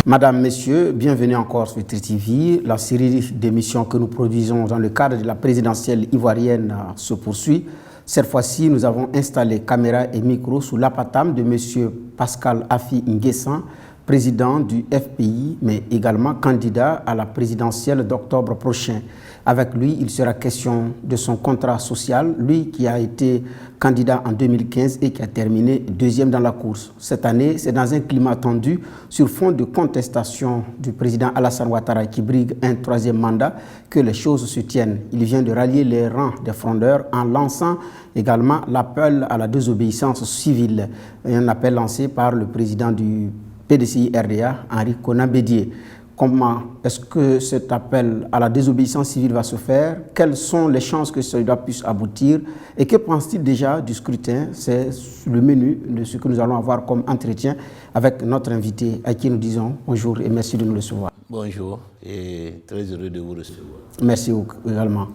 Madame, Messieurs, bienvenue encore sur TriTV. La série d'émissions que nous produisons dans le cadre de la présidentielle ivoirienne se poursuit. Cette fois-ci, nous avons installé caméra et micro sous l'apatam de M. Pascal Afi Nguessan, président du FPI, mais également candidat à la présidentielle d'octobre prochain. Avec lui, il sera question de son contrat social, lui qui a été candidat en 2015 et qui a terminé deuxième dans la course. Cette année, c'est dans un climat tendu sur fond de contestation du président Alassane Ouattara qui brigue un troisième mandat que les choses se tiennent. Il vient de rallier les rangs des frondeurs en lançant également l'appel à la désobéissance civile, un appel lancé par le président du PDCI-RDA, Henri Konan Bédié. Comment est-ce que cet appel à la désobéissance civile va se faire? Quelles sont les chances que cela puisse aboutir? Et que pense-t-il déjà du scrutin? C'est le menu de ce que nous allons avoir comme entretien avec notre invité à qui nous disons bonjour et merci de nous recevoir. Bonjour et très heureux de vous recevoir. Merci également.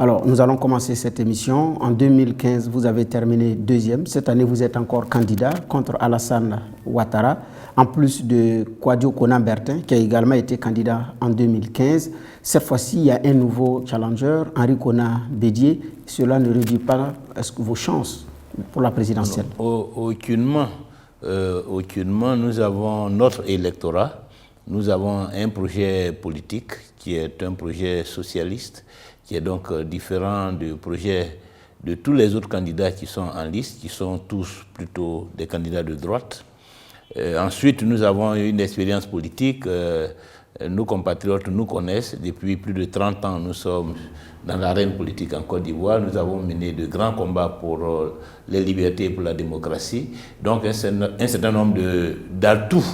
Alors, nous allons commencer cette émission. En 2015, vous avez terminé deuxième. Cette année, vous êtes encore candidat contre Alassane Ouattara, en plus de Kouadio Konan Bertin, qui a également été candidat en 2015. Cette fois-ci, il y a un nouveau challenger, Henri Konan Bédié. Cela ne réduit pas vos chances pour la présidentielle? Aucunement. Aucunement. Nous avons notre électorat. Nous avons un projet politique qui est un projet socialiste, qui est donc différent du projet de tous les autres candidats qui sont en liste, qui sont tous plutôt des candidats de droite. Ensuite, nous avons une expérience politique. Nos compatriotes nous connaissent. Depuis plus de 30 ans, nous sommes dans l'arène politique en Côte d'Ivoire. Nous avons mené de grands combats pour les libertés et pour la démocratie. Donc, un certain nombre d'atouts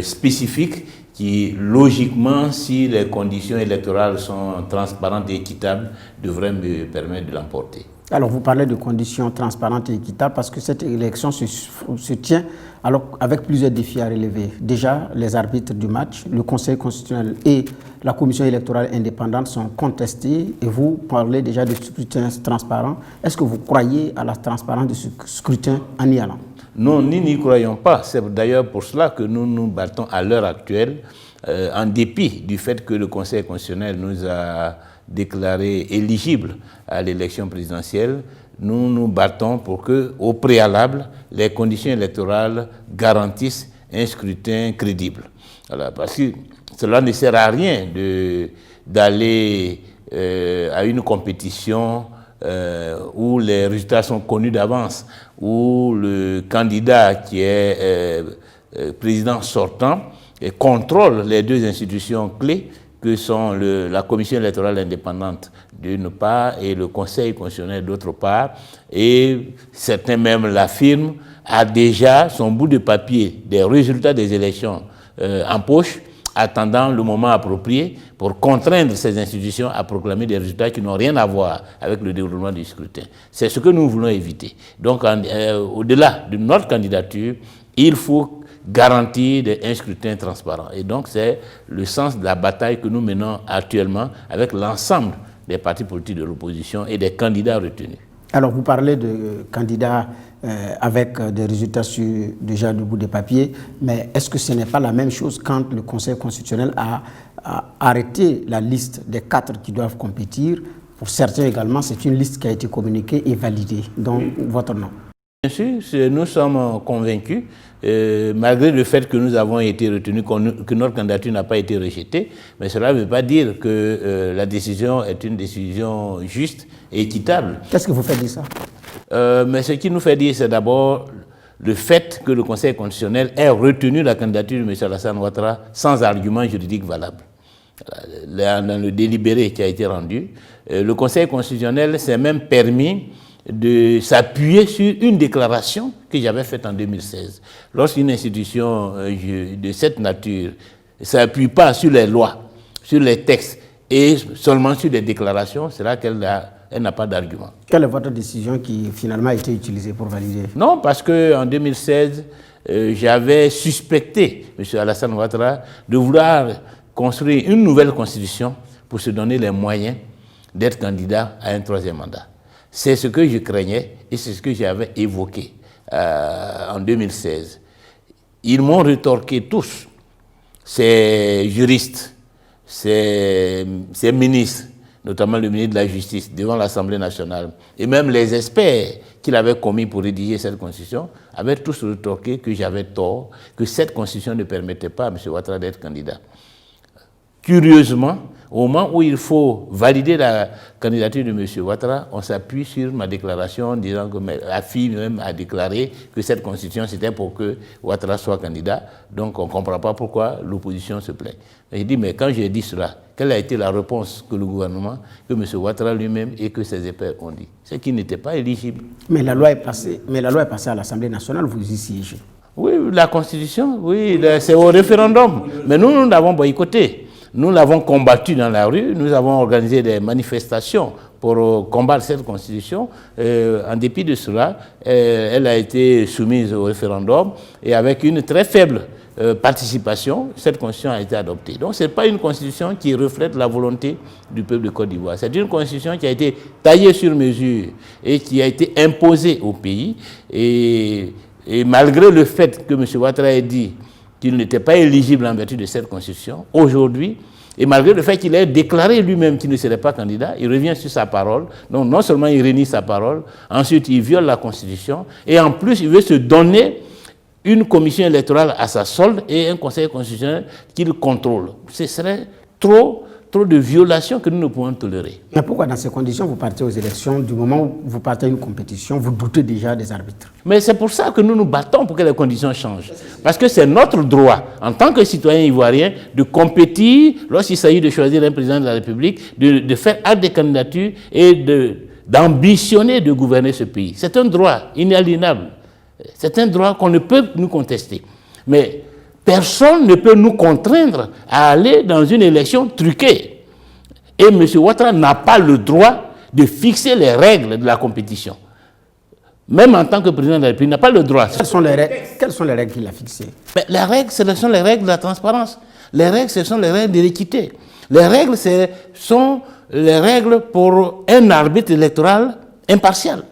spécifiques qui, logiquement, si les conditions électorales sont transparentes et équitables, devraient me permettre de l'emporter. Alors, vous parlez de conditions transparentes et équitables parce que cette élection se tient avec plusieurs défis à relever. Déjà, les arbitres du match, le Conseil constitutionnel et la Commission électorale indépendante sont contestés et vous parlez déjà de scrutin transparent. Est-ce que vous croyez à la transparence de ce scrutin en y allant? Non, nous n'y croyons pas. C'est d'ailleurs pour cela que nous nous battons à l'heure actuelle, en dépit du fait que le Conseil constitutionnel nous a déclarés éligibles à l'élection présidentielle. Nous nous battons pour que, au préalable, les conditions électorales garantissent un scrutin crédible. Alors, parce que cela ne sert à rien d'aller à une compétition où les résultats sont connus d'avance, où le candidat qui est président sortant contrôle les deux institutions clés que sont la Commission électorale indépendante d'une part et le Conseil constitutionnel d'autre part, et certains même l'affirment, a déjà son bout de papier des résultats des élections en poche, attendant le moment approprié pour contraindre ces institutions à proclamer des résultats qui n'ont rien à voir avec le déroulement du scrutin. C'est ce que nous voulons éviter. Donc, au-delà de notre candidature, il faut garantir un scrutin transparent. Et donc, c'est le sens de la bataille que nous menons actuellement avec l'ensemble des partis politiques de l'opposition et des candidats retenus. Alors, vous parlez de candidats avec des résultats déjà du bout des papiers, mais est-ce que ce n'est pas la même chose quand le Conseil constitutionnel a arrêté la liste des 4 qui doivent compétir? Pour certains également, c'est une liste qui a été communiquée et validée, donc votre nom. Bien sûr, nous sommes convaincus, malgré le fait que nous avons été retenus, que notre candidature n'a pas été rejetée, mais cela ne veut pas dire que la décision est une décision juste et équitable. Qu'est-ce que vous fait dire ça? Mais ce qui nous fait dire, c'est d'abord le fait que le Conseil constitutionnel ait retenu la candidature de M. Alassane Ouattara sans argument juridique valable. Dans le délibéré qui a été rendu, le Conseil constitutionnel s'est même permis de s'appuyer sur une déclaration que j'avais faite en 2016. Lorsqu'une institution de cette nature ne s'appuie pas sur les lois, sur les textes et seulement sur des déclarations, c'est là qu'elle n'a pas d'argument. Quelle est votre décision qui finalement a été utilisée pour valider? Non, parce qu'en 2016, j'avais suspecté M. Alassane Ouattara de vouloir construire une nouvelle constitution pour se donner les moyens d'être candidat à un troisième mandat. C'est ce que je craignais et c'est ce que j'avais évoqué en 2016. Ils m'ont rétorqué tous ses juristes, ses ministres, notamment le ministre de la Justice, devant l'Assemblée nationale, et même les experts qu'il avait commis pour rédiger cette constitution, avaient tous retorqué que j'avais tort, que cette constitution ne permettait pas à M. Ouattara d'être candidat. Curieusement, au moment où il faut valider la candidature de M. Ouattara, on s'appuie sur ma déclaration disant que la fille même a déclaré que cette constitution c'était pour que Ouattara soit candidat. Donc on ne comprend pas pourquoi l'opposition se plaint. J'ai dit, mais quand j'ai dit cela, quelle a été la réponse que le gouvernement, que M. Ouattara lui-même et que ses experts ont dit? C'est qu'il n'était pas éligible. Mais la loi est passée à l'Assemblée nationale, vous y siégez. Oui, la constitution, oui, c'est au référendum. Mais nous l'avons boycotté. Nous l'avons combattu dans la rue, nous avons organisé des manifestations pour combattre cette constitution. En dépit de cela, elle a été soumise au référendum et avec une très faible participation, cette constitution a été adoptée. Donc ce n'est pas une constitution qui reflète la volonté du peuple de Côte d'Ivoire. C'est une constitution qui a été taillée sur mesure et qui a été imposée au pays. Et malgré le fait que M. Ouattara ait dit qu'il n'était pas éligible en vertu de cette constitution, aujourd'hui, et malgré le fait qu'il ait déclaré lui-même qu'il ne serait pas candidat, il revient sur sa parole. Donc non seulement il renie sa parole, ensuite il viole la constitution, et en plus il veut se donner une commission électorale à sa solde et un conseil constitutionnel qu'il contrôle. Ce serait trop de violations que nous ne pouvons tolérer. Mais pourquoi dans ces conditions vous partez aux élections, du moment où vous partez à une compétition, vous doutez déjà des arbitres? Mais c'est pour ça que nous nous battons pour que les conditions changent. Parce que c'est notre droit, en tant que citoyen ivoirien, de compétir lorsqu'il s'agit de choisir un président de la République, de faire acte de candidature et d'ambitionner de gouverner ce pays. C'est un droit inaliénable. C'est un droit qu'on ne peut nous contester. Mais personne ne peut nous contraindre à aller dans une élection truquée. Et M. Ouattara n'a pas le droit de fixer les règles de la compétition. Même en tant que président de la République, il n'a pas le droit. Quelles sont les règles qu'il a fixées? Mais les règles, ce sont les règles de la transparence. Les règles, ce sont les règles de l'équité. Les règles, ce sont les règles pour un arbitre électoral impartial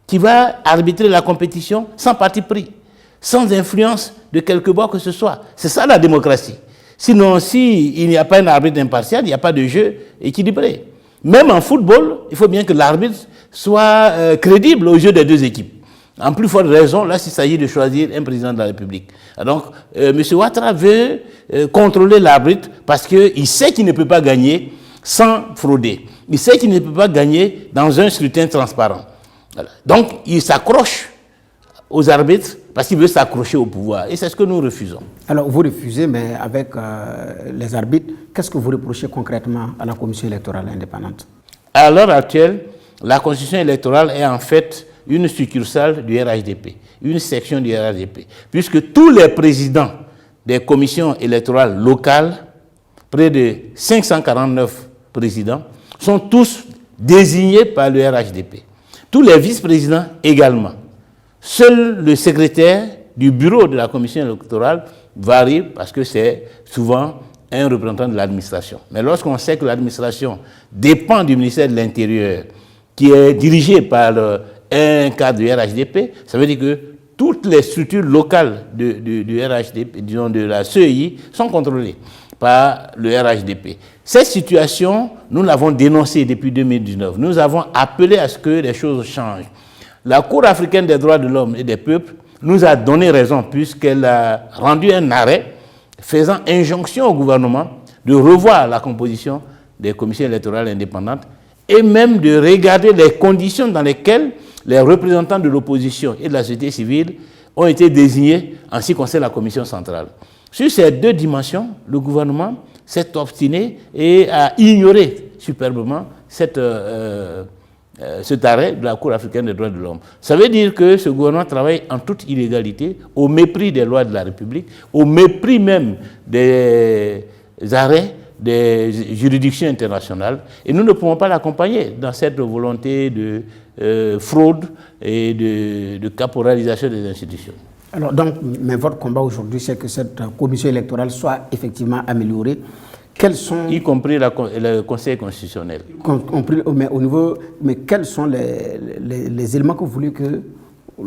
qui va arbitrer la compétition sans parti pris, sans influence de quelque bord que ce soit. C'est ça la démocratie. Sinon, s'il n'y a pas un arbitre impartial, il n'y a pas de jeu équilibré. Même en football, il faut bien que l'arbitre soit crédible au jeu des deux équipes. En plus forte raison, là, s'il s'agit de choisir un président de la République. Donc, M. Ouattara veut contrôler l'arbitre parce qu'il sait qu'il ne peut pas gagner sans frauder. Il sait qu'il ne peut pas gagner dans un scrutin transparent. Voilà. Donc, il s'accroche aux arbitres parce qu'il veut s'accrocher au pouvoir. Et c'est ce que nous refusons. Alors, vous refusez, mais avec les arbitres, qu'est-ce que vous reprochez concrètement à la Commission électorale indépendante? À l'heure actuelle, la Constitution électorale est en fait une succursale du RHDP, une section du RHDP, puisque tous les présidents des commissions électorales locales, près de 549 présidents, sont tous désignés par le RHDP. Tous les vice-présidents également. Seul le secrétaire du bureau de la commission électorale varie parce que c'est souvent un représentant de l'administration. Mais lorsqu'on sait que l'administration dépend du ministère de l'Intérieur, qui est dirigé par un cadre du RHDP, ça veut dire que toutes les structures locales du RHDP, disons de la CEI, sont contrôlées par le RHDP. Cette situation, nous l'avons dénoncée depuis 2019. Nous avons appelé à ce que les choses changent. La Cour africaine des droits de l'homme et des peuples nous a donné raison puisqu'elle a rendu un arrêt faisant injonction au gouvernement de revoir la composition des commissions électorales indépendantes et même de regarder les conditions dans lesquelles les représentants de l'opposition et de la société civile ont été désignés en ce qui concerne la commission centrale. Sur ces deux dimensions, le gouvernement s'est obstiné et a ignoré superbement cet arrêt de la Cour africaine des droits de l'homme. Ça veut dire que ce gouvernement travaille en toute illégalité, au mépris des lois de la République, au mépris même des arrêts des juridictions internationales, et nous ne pouvons pas l'accompagner dans cette volonté de fraude et de caporalisation des institutions. Alors donc, mais votre combat aujourd'hui, c'est que cette commission électorale soit effectivement améliorée. Quels sont... Y compris le Conseil constitutionnel. Mais quels sont les éléments que vous voulez que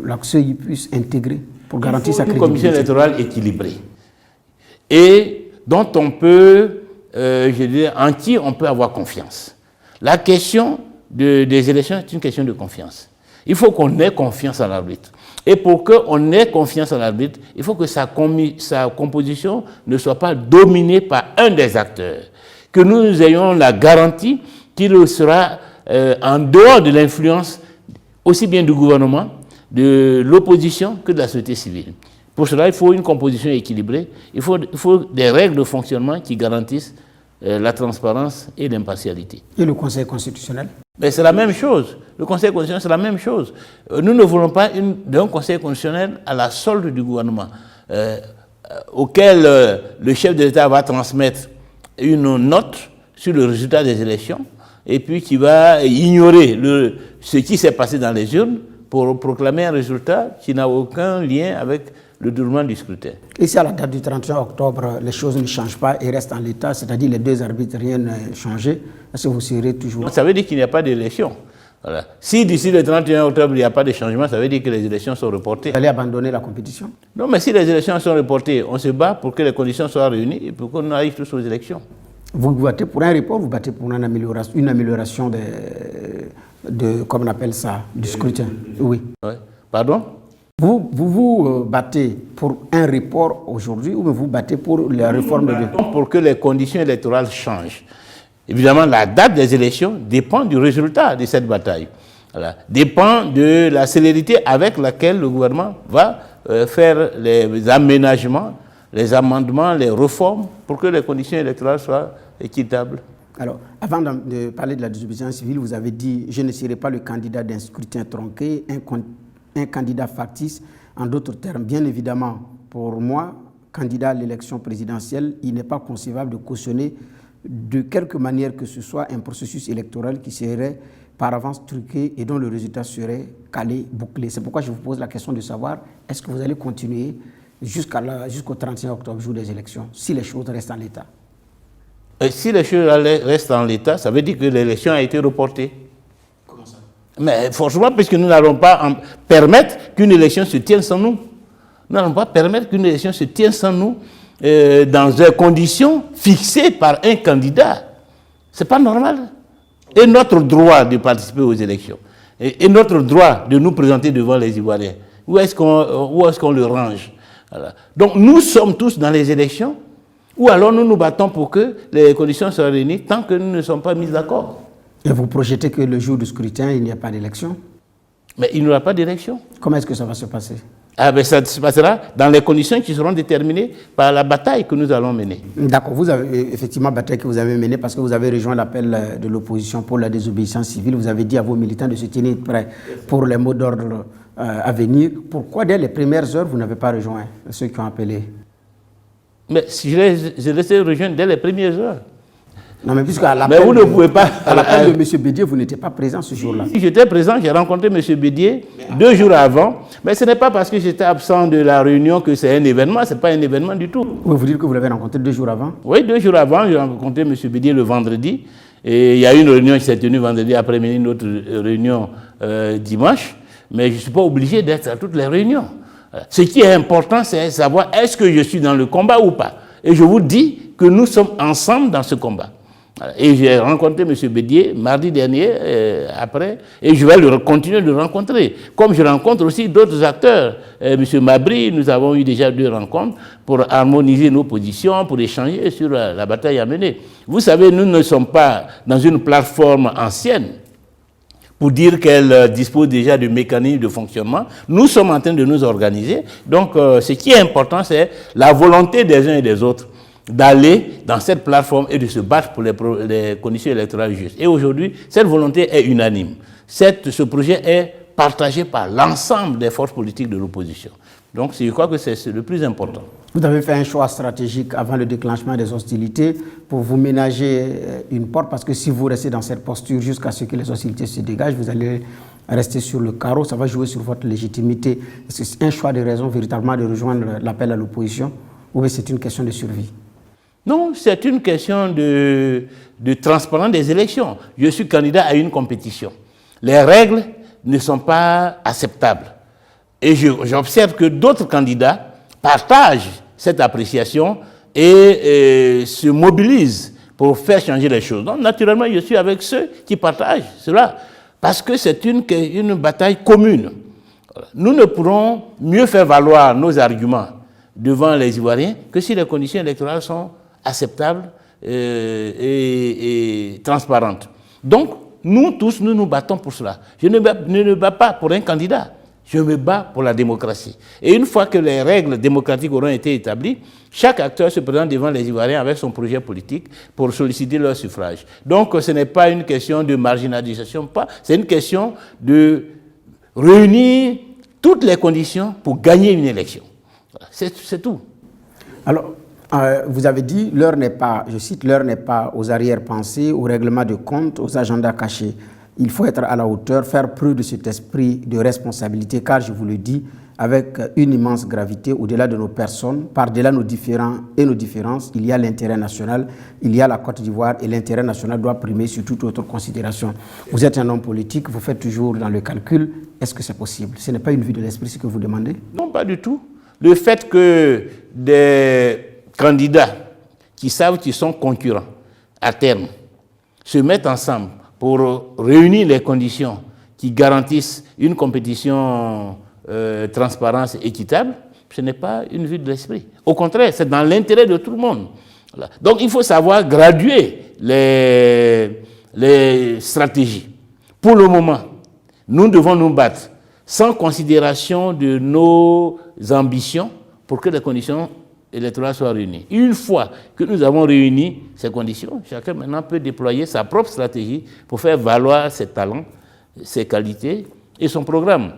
la CEI puisse intégrer pour garantir sa crédibilité? Une commission électorale équilibrée. Et dont on peut, je dirais, en qui on peut avoir confiance. La question des élections est une question de confiance. Il faut qu'on ait confiance en l'arbitre. Et pour qu'on ait confiance en l'arbitre, il faut que sa composition ne soit pas dominée par un des acteurs. Que nous ayons la garantie qu'il sera en dehors de l'influence aussi bien du gouvernement, de l'opposition que de la société civile. Pour cela, il faut une composition équilibrée, il faut des règles de fonctionnement qui garantissent la transparence et l'impartialité. Et le Conseil constitutionnel? Mais c'est la même chose. Le Conseil constitutionnel, c'est la même chose. Nous ne voulons pas d'un Conseil constitutionnel à la solde du gouvernement, auquel le chef de l'État va transmettre une note sur le résultat des élections, et puis qui va ignorer ce qui s'est passé dans les urnes pour proclamer un résultat qui n'a aucun lien avec le déroulement du scrutin. Et si à la date du 31 octobre, les choses ne changent pas et restent en l'état, c'est-à-dire les deux arbitres, rien n'a changé, est-ce que vous serez toujours... Ça veut dire qu'il n'y a pas d'élection. Voilà. Si d'ici le 31 octobre, il n'y a pas de changement, ça veut dire que les élections sont reportées. Vous allez abandonner la compétition? Non, mais si les élections sont reportées, on se bat pour que les conditions soient réunies et pour qu'on arrive tous aux élections. Vous battez pour un report, vous battez pour une amélioration comme on appelle ça, du scrutin? Oui. Ouais. Pardon? Vous battez pour un report aujourd'hui ou vous battez pour la réforme de... Pour que les conditions électorales changent. Évidemment, la date des élections dépend du résultat de cette bataille. Voilà. Dépend de la célérité avec laquelle le gouvernement va faire les aménagements, les amendements, les réformes pour que les conditions électorales soient équitables. Alors, avant de parler de la désobéissance civile, vous avez dit « Je ne serai pas le candidat d'un scrutin tronqué, un candidat factice ». En d'autres termes, bien évidemment, pour moi, candidat à l'élection présidentielle, il n'est pas concevable de cautionner de quelque manière que ce soit un processus électoral qui serait par avance truqué et dont le résultat serait calé, bouclé. C'est pourquoi je vous pose la question de savoir, est-ce que vous allez continuer jusqu'au 31 octobre, jour des élections, si les choses restent en l'état? Si les choses restent en l'état, ça veut dire que l'élection a été reportée. Comment ça? Mais forcément, puisque nous n'allons pas permettre qu'une élection se tienne sans nous. Nous n'allons pas permettre qu'une élection se tienne sans nous dans des conditions fixées par un candidat. Ce n'est pas normal. Et notre droit de participer aux élections, et notre droit de nous présenter devant les Ivoiriens, où est-ce qu'on le range? Voilà. Donc nous sommes tous dans les élections, ou alors nous nous battons pour que les conditions soient réunies tant que nous ne sommes pas mis d'accord. Et vous projetez que le jour du scrutin, il n'y a pas d'élection? Mais il n'y aura pas d'élection. Comment est-ce que ça va se passer? Ah ben ça se passera dans les conditions qui seront déterminées par la bataille que nous allons mener. D'accord, vous avez effectivement la bataille que vous avez menée parce que vous avez rejoint l'appel de l'opposition pour la désobéissance civile. Vous avez dit à vos militants de se tenir prêts pour les mots d'ordre à venir. Pourquoi dès les premières heures, vous n'avez pas rejoint ceux qui ont appelé? Mais si je les ai rejoints dès les premières heures. Non, mais puisque à l'appel vous ne pouvez pas. À l'appel de M. Bédier, vous n'étiez pas présent ce jour-là. Si j'étais présent, j'ai rencontré M. Bédier 2 jours avant. Mais ce n'est pas parce que j'étais absent de la réunion que c'est un événement. Ce n'est pas un événement du tout. Vous dites que vous l'avez rencontré 2 jours avant? Oui, 2 jours avant, j'ai rencontré M. Bédier le vendredi. Et il y a une réunion qui s'est tenue vendredi après-midi, une autre réunion dimanche. Mais je ne suis pas obligé d'être à toutes les réunions. Ce qui est important, c'est savoir est-ce que je suis dans le combat ou pas. Et je vous dis que nous sommes ensemble dans ce combat. Et j'ai rencontré M. Bédier mardi dernier, après, et je vais continuer de le rencontrer. Comme je rencontre aussi d'autres acteurs. M. Mabry, nous avons eu déjà 2 rencontres pour harmoniser nos positions, pour échanger sur la bataille à mener. Vous savez, nous ne sommes pas dans une plateforme ancienne pour dire qu'elle dispose déjà de mécanismes de fonctionnement. Nous sommes en train de nous organiser. Donc, ce qui est important, c'est la volonté des uns et des autres d'aller dans cette plateforme et de se battre pour les conditions électorales justes. Et aujourd'hui, cette volonté est unanime. Ce projet est partagé par l'ensemble des forces politiques de l'opposition. Donc, je crois que c'est le plus important. Vous avez fait un choix stratégique avant le déclenchement des hostilités pour vous ménager une porte, parce que si vous restez dans cette posture jusqu'à ce que les hostilités se dégagent, vous allez rester sur le carreau, ça va jouer sur votre légitimité. Est-ce que c'est un choix de raison véritablement de rejoindre l'appel à l'opposition, ou c'est une question de survie? Non, c'est une question de transparence des élections. Je suis candidat à une compétition. Les règles ne sont pas acceptables. Et j'observe que d'autres candidats partagent cette appréciation et se mobilisent pour faire changer les choses. Donc, naturellement, je suis avec ceux qui partagent cela, parce que c'est une bataille commune. Nous ne pourrons mieux faire valoir nos arguments devant les Ivoiriens que si les conditions électorales sont acceptables et transparentes. Donc, nous tous, nous nous battons pour cela. Je ne me bats pas pour un candidat, je me bats pour la démocratie. Et une fois que les règles démocratiques auront été établies, chaque acteur se présente devant les Ivoiriens avec son projet politique pour solliciter leur suffrage. Donc, ce n'est pas une question de marginalisation, c'est une question de réunir toutes les conditions pour gagner une élection. C'est tout. Alors, vous avez dit, l'heure n'est pas, je cite, l'heure n'est pas aux arrière-pensées, aux règlements de compte, aux agendas cachés. Il faut être à la hauteur, faire preuve de cet esprit de responsabilité, car je vous le dis, avec une immense gravité, au-delà de nos personnes, par-delà nos différends et nos différences, il y a l'intérêt national, il y a la Côte d'Ivoire, et l'intérêt national doit primer sur toute autre considération. Vous êtes un homme politique, vous faites toujours dans le calcul, est-ce que c'est possible? Ce n'est pas une vue de l'esprit ce que vous demandez? Non, pas du tout. Le fait que des candidats qui savent qu'ils sont concurrents à terme se mettent ensemble pour réunir les conditions qui garantissent une compétition transparente et équitable, ce n'est pas une vue de l'esprit. Au contraire, c'est dans l'intérêt de tout le monde. Voilà. Donc il faut savoir graduer les stratégies. Pour le moment, nous devons nous battre sans considération de nos ambitions pour que les conditions électorales soient réunies. Une fois que nous avons réuni ces conditions, chacun maintenant peut déployer sa propre stratégie pour faire valoir ses talents, ses qualités et son programme.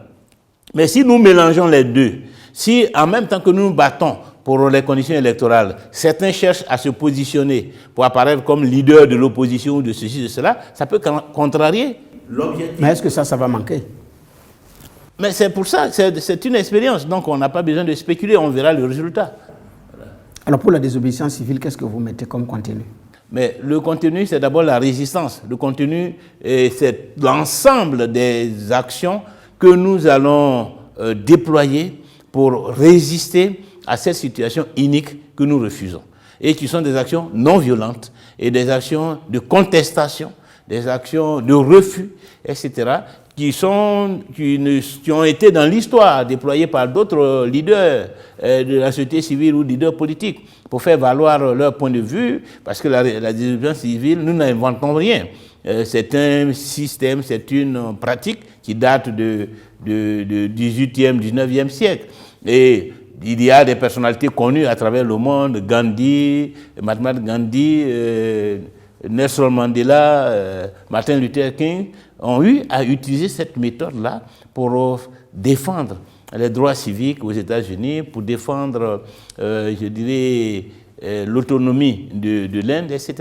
Mais si nous mélangeons les deux, si en même temps que nous nous battons pour les conditions électorales, certains cherchent à se positionner pour apparaître comme leader de l'opposition ou de ceci, de cela, ça peut contrarier l'objectif. Mais est-ce que ça va manquer? Mais c'est pour ça, c'est une expérience, donc on n'a pas besoin de spéculer, on verra le résultat. Voilà. Alors pour la désobéissance civile, qu'est-ce que vous mettez comme contenu? Mais le contenu, c'est d'abord la résistance. Le contenu, c'est l'ensemble des actions que nous allons déployer pour résister à cette situation inique que nous refusons. Et qui sont des actions non violentes et des actions de contestation, des actions de refus, etc., qui ont été dans l'histoire déployées par d'autres leaders de la société civile ou leaders politiques pour faire valoir leur point de vue, parce que la désobéissance civile, nous n'inventons rien. C'est un système, c'est une pratique qui date du 18e, 19e siècle. Et il y a des personnalités connues à travers le monde, Gandhi, Mahatma Gandhi, Nelson Mandela, Martin Luther King, ont eu à utiliser cette méthode-là pour défendre les droits civiques aux États-Unis, pour défendre, je dirais, l'autonomie de l'Inde, etc.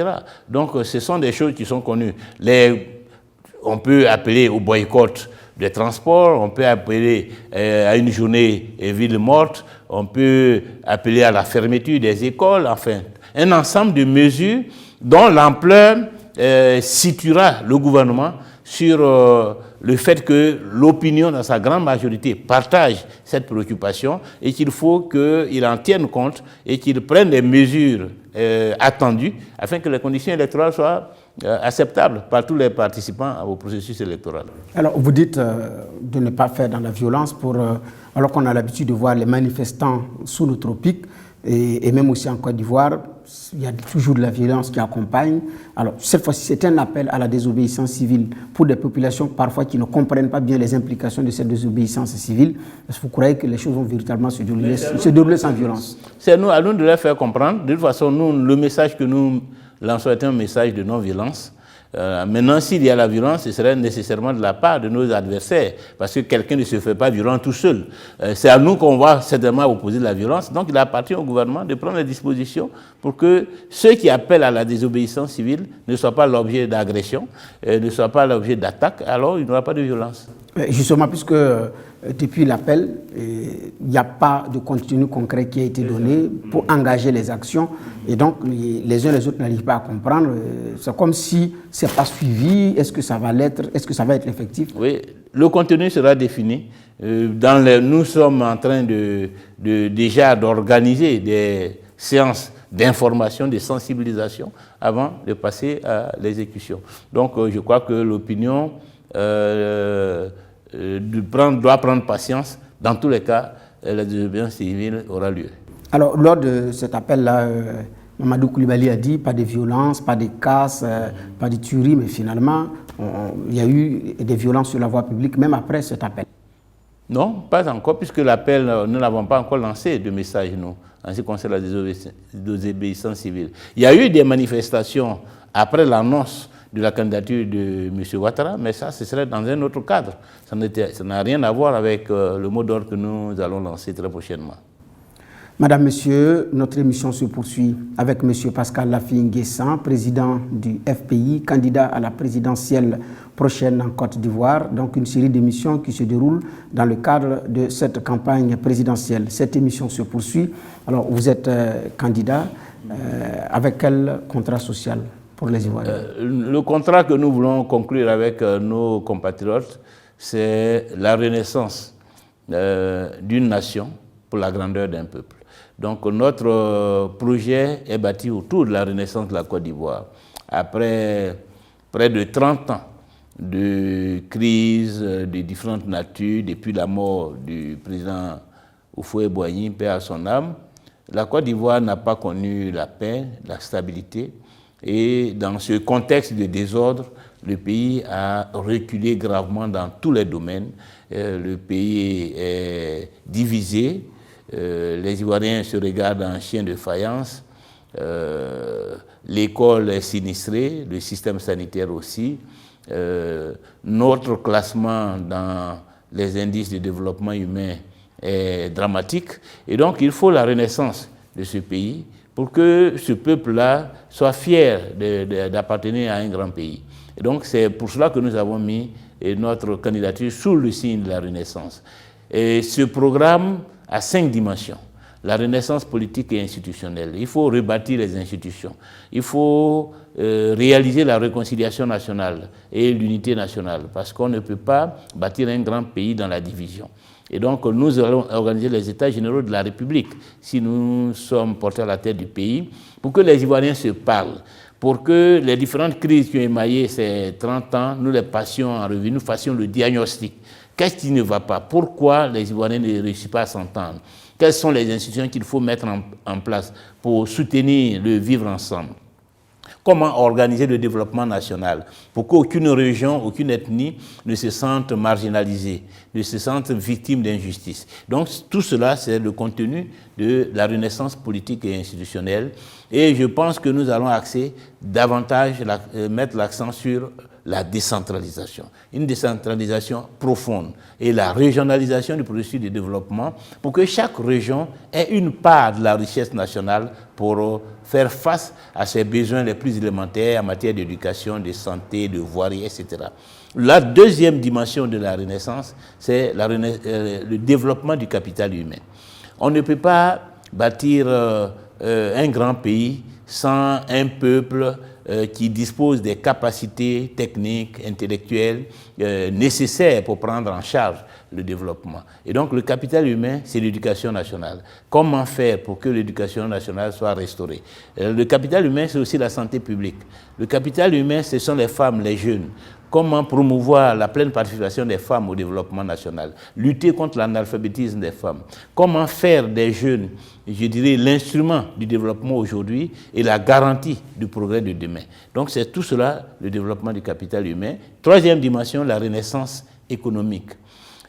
Donc, ce sont des choses qui sont connues. On peut appeler au boycott des transports, on peut appeler à une journée ville morte, on peut appeler à la fermeture des écoles, enfin, un ensemble de mesures dont l'ampleur situera le gouvernement sur le fait que l'opinion, dans sa grande majorité, partage cette préoccupation et qu'il faut qu'il en tienne compte et qu'il prenne des mesures attendues afin que les conditions électorales soient acceptables par tous les participants au processus électoral. Alors, vous dites de ne pas faire dans la violence alors qu'on a l'habitude de voir les manifestants sous le tropique et même aussi en Côte d'Ivoire, il y a toujours de la violence qui accompagne. Alors, cette fois-ci, c'est un appel à la désobéissance civile pour des populations parfois qui ne comprennent pas bien les implications de cette désobéissance civile. Est-ce que vous croyez que les choses vont véritablement se dérouler sans violence? C'est à nous de leur faire comprendre. De toute façon, nous, le message que nous lançons est un message de non-violence. Maintenant, s'il y a la violence, ce serait nécessairement de la part de nos adversaires, parce que quelqu'un ne se fait pas violent tout seul. C'est à nous qu'on va certainement opposer la violence. Donc, il appartient au gouvernement de prendre les dispositions pour que ceux qui appellent à la désobéissance civile ne soient pas l'objet d'agression, ne soient pas l'objet d'attaque, alors il n'y aura pas de violence. Justement, puisque depuis l'appel, il n'y a pas de contenu concret qui a été donné pour engager les actions, et donc les uns les autres n'arrivent pas à comprendre. C'est comme si ce n'est pas suivi. Est-ce que ça va l'être? Est-ce que ça va être effectif? Oui, le contenu sera défini. Nous sommes en train déjà d'organiser des séances d'information, de sensibilisation avant de passer à l'exécution. Donc je crois que l'opinion doit prendre patience. Dans tous les cas, la désobéissance civile aura lieu. Alors, lors de cet appel-là, Mamadou Coulibaly a dit pas de violence, pas de casse, pas de tuerie, mais finalement, il y a eu des violences sur la voie publique, même après cet appel. Non, pas encore, puisque l'appel, nous n'avons pas encore lancé de message, nous, en ce qui concerne la désobéissance civile. Il y a eu des manifestations après l'annonce de la candidature de M. Ouattara, mais ça, ce serait dans un autre cadre. Ça n'a rien à voir avec le mot d'ordre que nous allons lancer très prochainement. Madame, Monsieur, notre émission se poursuit avec M. Pascal Laffi-N'Guessan, président du FPI, candidat à la présidentielle prochaine en Côte d'Ivoire. Donc une série d'émissions qui se déroulent dans le cadre de cette campagne présidentielle. Cette émission se poursuit. Alors vous êtes candidat, avec quel contrat social pour les Ivoiriens? Le contrat que nous voulons conclure avec nos compatriotes, c'est la renaissance d'une nation pour la grandeur d'un peuple. Donc notre projet est bâti autour de la renaissance de la Côte d'Ivoire. Après près de 30 ans de crise de différentes natures, depuis la mort du président Houphouët-Boigny, paix à son âme, la Côte d'Ivoire n'a pas connu la paix, la stabilité. Et dans ce contexte de désordre, le pays a reculé gravement dans tous les domaines. Le pays est divisé. Les Ivoiriens se regardent en chien de faïence, l'école est sinistrée, le système sanitaire aussi, notre classement dans les indices de développement humain est dramatique, et donc il faut la renaissance de ce pays pour que ce peuple-là soit fier d'appartenir à un grand pays. Et donc c'est pour cela que nous avons mis notre candidature sous le signe de la renaissance. Et ce programme à 5 dimensions. La renaissance politique et institutionnelle. Il faut rebâtir les institutions. Il faut réaliser la réconciliation nationale et l'unité nationale, parce qu'on ne peut pas bâtir un grand pays dans la division. Et donc, nous allons organiser les États généraux de la République, si nous sommes portés à la tête du pays, pour que les Ivoiriens se parlent, pour que les différentes crises qui ont émaillé ces 30 ans, nous les passions en revue, nous fassions le diagnostic. Qu'est-ce qui ne va pas? Pourquoi les Ivoiriens ne réussissent pas à s'entendre? Quelles sont les institutions qu'il faut mettre en place pour soutenir le vivre ensemble? Comment organiser le développement national pour qu'aucune région, aucune ethnie ne se sente marginalisée, ne se sente victime d'injustice? Donc tout cela, c'est le contenu de la renaissance politique et institutionnelle. Et je pense que nous allons mettre l'accent sur la décentralisation, une décentralisation profonde et la régionalisation du processus de développement pour que chaque région ait une part de la richesse nationale pour faire face à ses besoins les plus élémentaires en matière d'éducation, de santé, de voirie, etc. La deuxième dimension de la Renaissance, c'est le développement du capital humain. On ne peut pas bâtir un grand pays sans un peuple qui dispose des capacités techniques, intellectuelles nécessaires pour prendre en charge le développement. Et donc le capital humain, c'est l'éducation nationale. Comment faire pour que l'éducation nationale soit restaurée? Le capital humain, c'est aussi la santé publique. Le capital humain, ce sont les femmes, les jeunes. Comment promouvoir la pleine participation des femmes au développement national, lutter contre l'analphabétisme des femmes, comment faire des jeunes, je dirais, l'instrument du développement aujourd'hui et la garantie du progrès de demain. Donc c'est tout cela, le développement du capital humain. Troisième dimension, la renaissance économique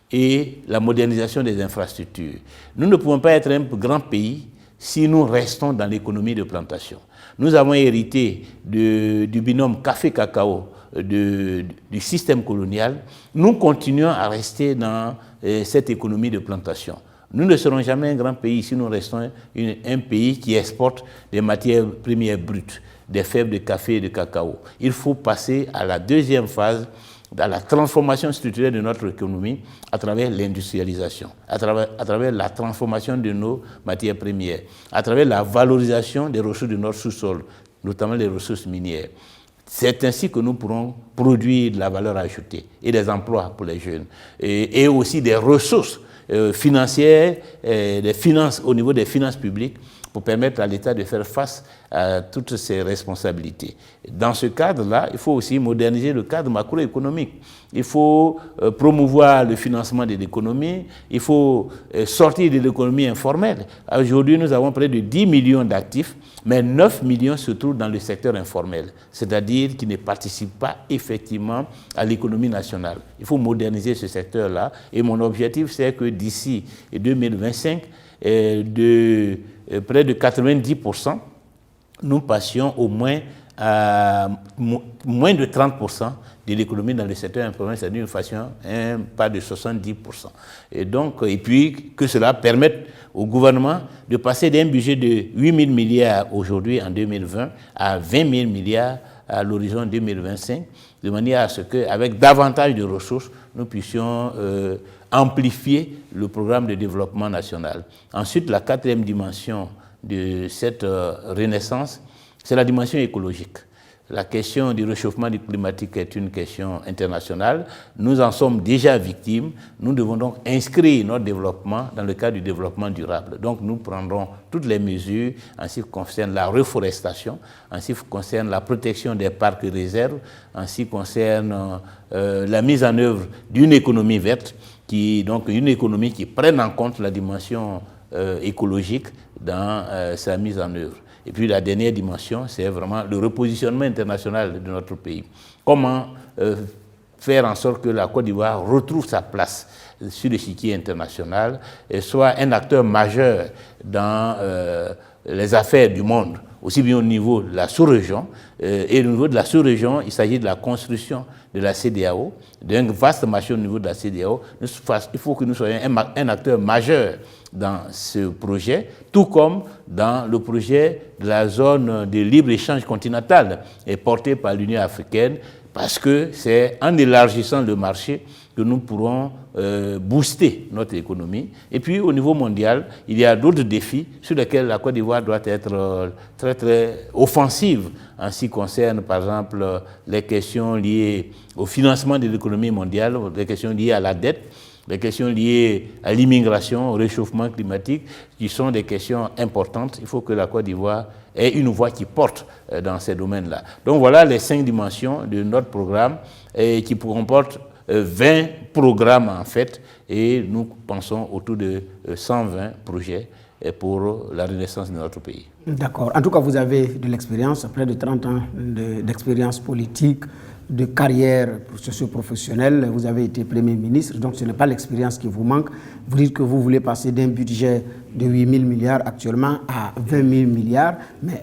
et la modernisation des infrastructures. Nous ne pouvons pas être un grand pays si nous restons dans l'économie de plantation. Nous avons hérité du binôme café-cacao, du système colonial. Nous continuons à rester dans cette économie de plantation. Nous ne serons jamais un grand pays si nous restons un pays qui exporte des matières premières brutes, des fèves de café et de cacao. Il faut passer à la deuxième phase, dans la transformation structurelle de notre économie à travers l'industrialisation, à travers la transformation de nos matières premières, à travers la valorisation des ressources de notre sous-sol, notamment les ressources minières. C'est ainsi que nous pourrons produire de la valeur ajoutée et des emplois pour les jeunes et aussi des ressources financières, des finances au niveau des finances publiques pour permettre à l'État de faire face à toutes ses responsabilités. Dans ce cadre-là, il faut aussi moderniser le cadre macroéconomique. Il faut promouvoir le financement de l'économie, il faut sortir de l'économie informelle. Aujourd'hui, nous avons près de 10 millions d'actifs, mais 9 millions se trouvent dans le secteur informel, c'est-à-dire qui ne participent pas effectivement à l'économie nationale. Il faut moderniser ce secteur-là et mon objectif, c'est que d'ici 2025, de près de 90%, nous passions au moins à moins de 30% de l'économie dans le secteur informel, c'est-à-dire une façon pas de 70%. Et puis que cela permette au gouvernement de passer d'un budget de 8 000 milliards aujourd'hui en 2020 à 20 000 milliards à l'horizon 2025, de manière à ce qu'avec davantage de ressources, nous puissions amplifier le programme de développement national. Ensuite, la quatrième dimension de cette renaissance, c'est la dimension écologique. La question du réchauffement climatique est une question internationale. Nous en sommes déjà victimes. Nous devons donc inscrire notre développement dans le cadre du développement durable. Donc nous prendrons toutes les mesures en ce qui concerne la reforestation, en ce qui concerne la protection des parcs et réserves, en ce qui concerne la mise en œuvre d'une économie verte, donc une économie qui prenne en compte la dimension écologique dans sa mise en œuvre. Et puis la dernière dimension, c'est vraiment le repositionnement international de notre pays. Comment faire en sorte que la Côte d'Ivoire retrouve sa place sur l'échiquier international et soit un acteur majeur dans les affaires du monde, aussi bien au niveau de la sous-région. Et au niveau de la sous-région, il s'agit de la construction de la CEDEAO, d'un vaste marché au niveau de la CEDEAO. Il faut que nous soyons un acteur majeur dans ce projet, tout comme dans le projet de la zone de libre-échange continentale porté par l'Union africaine, parce que c'est en élargissant le marché que nous pourrons booster notre économie. Et puis au niveau mondial, il y a d'autres défis sur lesquels la Côte d'Ivoire doit être très très offensive en ce qui concerne par exemple les questions liées au financement de l'économie mondiale, les questions liées à la dette, les questions liées à l'immigration, au réchauffement climatique, qui sont des questions importantes. Il faut que la Côte d'Ivoire ait une voix qui porte dans ces domaines-là. Donc voilà les 5 dimensions de notre programme qui comportent 20 programmes en fait, et nous pensons autour de 120 projets pour la renaissance de notre pays. D'accord. En tout cas, vous avez de l'expérience, près de 30 ans d'expérience politique, de carrière socio-professionnelle. Vous avez été Premier ministre, donc ce n'est pas l'expérience qui vous manque. Vous dites que vous voulez passer d'un budget de 8 000 milliards actuellement à 20 000 milliards, mais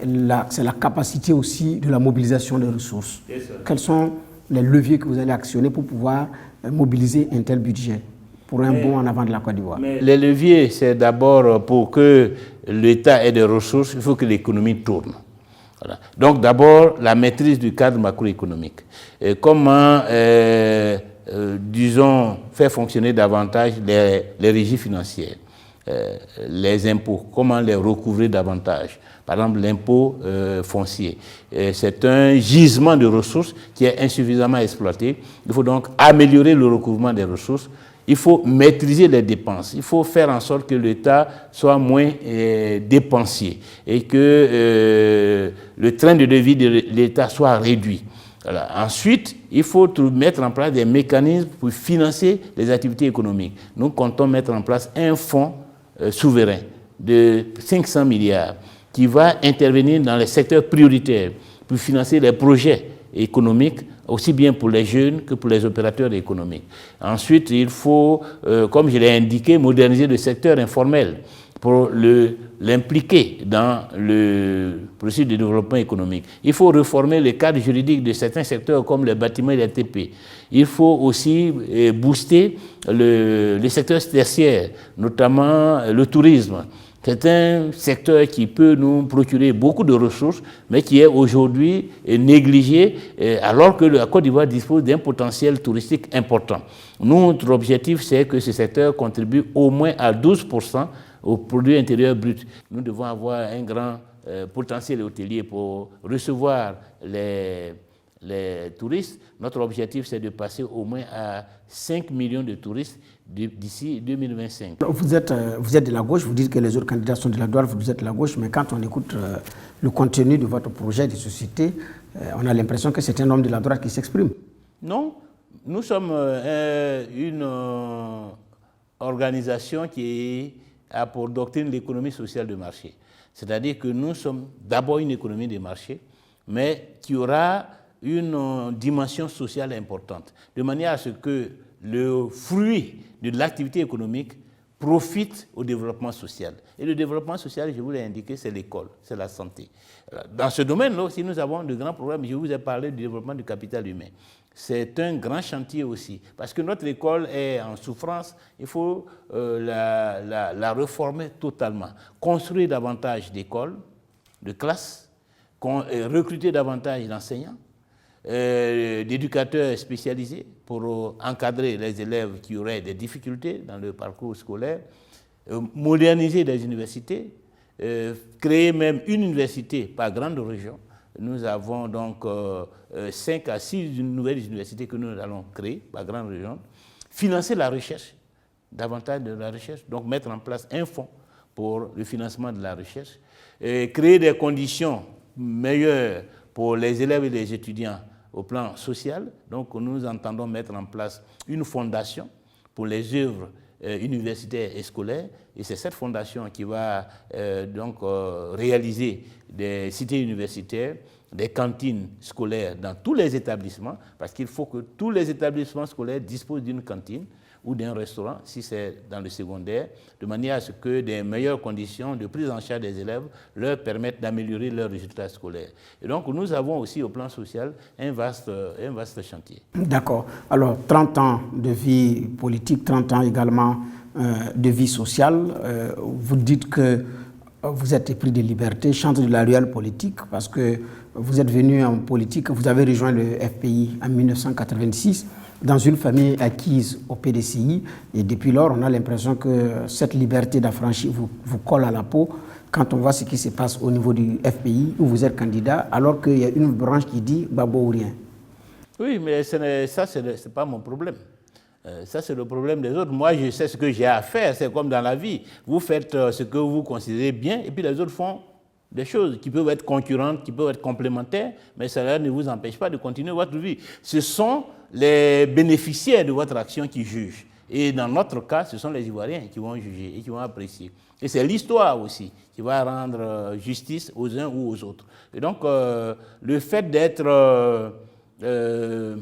c'est la capacité aussi de la mobilisation des ressources. Quels sont les leviers que vous allez actionner pour pouvoir mobiliser un tel budget pour un bond en avant de la Côte d'Ivoire? Les leviers, c'est d'abord pour que l'État ait des ressources, il faut que l'économie tourne. Voilà. Donc d'abord, la maîtrise du cadre macroéconomique. Comment, disons, faire fonctionner davantage les régies financières, les impôts, comment les recouvrer davantage. Par exemple, l'impôt foncier. C'est un gisement de ressources qui est insuffisamment exploité. Il faut donc améliorer le recouvrement des ressources. Il faut maîtriser les dépenses. Il faut faire en sorte que l'État soit moins dépensier et que le train de vie de l'État soit réduit. Voilà. Ensuite, il faut mettre en place des mécanismes pour financer les activités économiques. Nous comptons mettre en place un fonds souverain de 500 milliards qui va intervenir dans les secteurs prioritaires pour financer les projets économiques, aussi bien pour les jeunes que pour les opérateurs économiques. Ensuite, il faut, comme je l'ai indiqué, moderniser le secteur informel pour l'impliquer dans le processus de développement économique. Il faut réformer le cadre juridique de certains secteurs comme les bâtiments et les TP. Il faut aussi booster le secteur tertiaire, notamment le tourisme. C'est un secteur qui peut nous procurer beaucoup de ressources, mais qui est aujourd'hui négligé, alors que la Côte d'Ivoire dispose d'un potentiel touristique important. Notre objectif, c'est que ce secteur contribue au moins à 12% au produit intérieur brut. Nous devons avoir un grand potentiel hôtelier pour recevoir les les touristes. Notre objectif, c'est de passer au moins à 5 millions de touristes d'ici 2025. Vous êtes de la gauche, vous dites que les autres candidats sont de la droite, vous êtes de la gauche, mais quand on écoute le contenu de votre projet de société, on a l'impression que c'est un homme de la droite qui s'exprime. Non, nous sommes une organisation qui a pour doctrine l'économie sociale de marché. C'est-à-dire que nous sommes d'abord une économie de marché, mais qui aura une dimension sociale importante, de manière à ce que le fruit de l'activité économique profite au développement social. Et le développement social, je vous l'ai indiqué, c'est l'école, c'est la santé. Dans ce domaine-là aussi, nous avons de grands programmes. Je vous ai parlé du développement du capital humain. C'est un grand chantier aussi, parce que notre école est en souffrance. Il faut la réformer totalement. Construire davantage d'écoles, de classes, recruter davantage d'enseignants, d'éducateurs spécialisés pour encadrer les élèves qui auraient des difficultés dans le parcours scolaire, moderniser les universités, créer même une université par grande région. Nous avons donc 5 à 6 nouvelles universités que nous allons créer par grande région. Financer la recherche, davantage de la recherche, donc mettre en place un fonds pour le financement de la recherche, créer des conditions meilleures pour les élèves et les étudiants au plan social. Donc nous entendons mettre en place une fondation pour les œuvres universitaires et scolaires, et c'est cette fondation qui va réaliser des cités universitaires, des cantines scolaires dans tous les établissements, parce qu'il faut que tous les établissements scolaires disposent d'une cantine ou d'un restaurant, si c'est dans le secondaire, de manière à ce que des meilleures conditions de prise en charge des élèves leur permettent d'améliorer leurs résultats scolaires. Et donc, nous avons aussi au plan social un vaste chantier. D'accord. Alors, 30 ans de vie politique, 30 ans également de vie sociale. Vous dites que vous êtes épris de liberté, chantre de la ruelle politique, parce que vous êtes venu en politique, vous avez rejoint le FPI en 1986, dans une famille acquise au PDCI, et depuis lors, on a l'impression que cette liberté d'affranchir vous colle à la peau quand on voit ce qui se passe au niveau du FPI, où vous êtes candidat, alors qu'il y a une branche qui dit « Babo ou rien ». Oui, mais ça, ce n'est pas mon problème. Ça, c'est le problème des autres. Moi, je sais ce que j'ai à faire, c'est comme dans la vie. Vous faites ce que vous considérez bien, et puis les autres font des choses qui peuvent être concurrentes, qui peuvent être complémentaires, mais cela ne vous empêche pas de continuer votre vie. Ce sont les bénéficiaires de votre action qui jugent. Et dans notre cas, ce sont les Ivoiriens qui vont juger et qui vont apprécier. Et c'est l'histoire aussi qui va rendre justice aux uns ou aux autres. Et donc, le fait d'être, je ne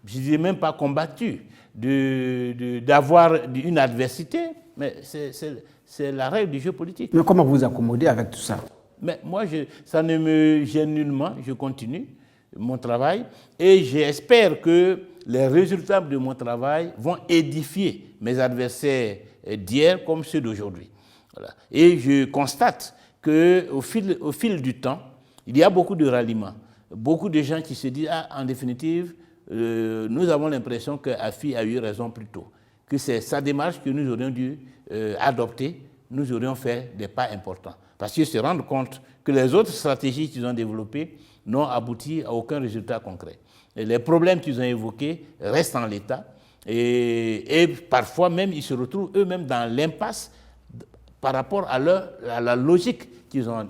dirais même pas combattu, d'avoir une adversité, mais c'est la règle du jeu politique. Mais comment vous accommodez avec tout ça? Mais moi, ça ne me gêne nullement, je continue mon travail et j'espère que les résultats de mon travail vont édifier mes adversaires d'hier comme ceux d'aujourd'hui. Voilà. Et je constate qu'au fil du temps, il y a beaucoup de ralliements, beaucoup de gens qui se disent « Ah, en définitive, nous avons l'impression qu'Afi a eu raison plus tôt, que c'est sa démarche que nous aurions dû adopter, nous aurions fait des pas importants. » Parce qu'ils se rendent compte que les autres stratégies qu'ils ont développées n'ont abouti à aucun résultat concret. Et les problèmes qu'ils ont évoqués restent en l'état et parfois même ils se retrouvent eux-mêmes dans l'impasse par rapport à la logique qu'ils ont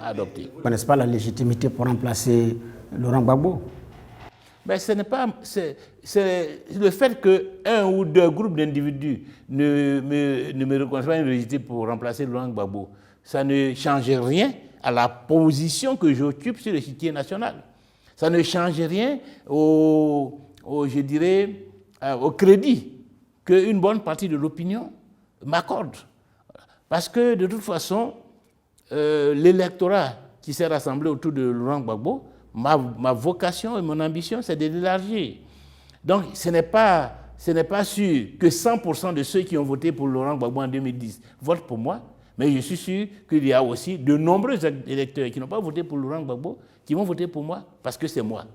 adoptée. Vous n'avez pas la légitimité pour remplacer Laurent Gbagbo? Ben, ce n'est pas, c'est le fait qu'un ou deux groupes d'individus ne me reconnaissent pas une légitimité pour remplacer Laurent Gbagbo. Ça ne change rien à la position que j'occupe sur l'échiquier national. Ça ne change rien je dirais, au crédit qu'une bonne partie de l'opinion m'accorde. Parce que de toute façon, l'électorat qui s'est rassemblé autour de Laurent Gbagbo, ma vocation et mon ambition, c'est de l'élargir. Donc, ce n'est pas sûr que 100% de ceux qui ont voté pour Laurent Gbagbo en 2010 votent pour moi, mais je suis sûr qu'il y a aussi de nombreux électeurs qui n'ont pas voté pour Laurent Gbagbo, qui vont voter pour moi parce que c'est moi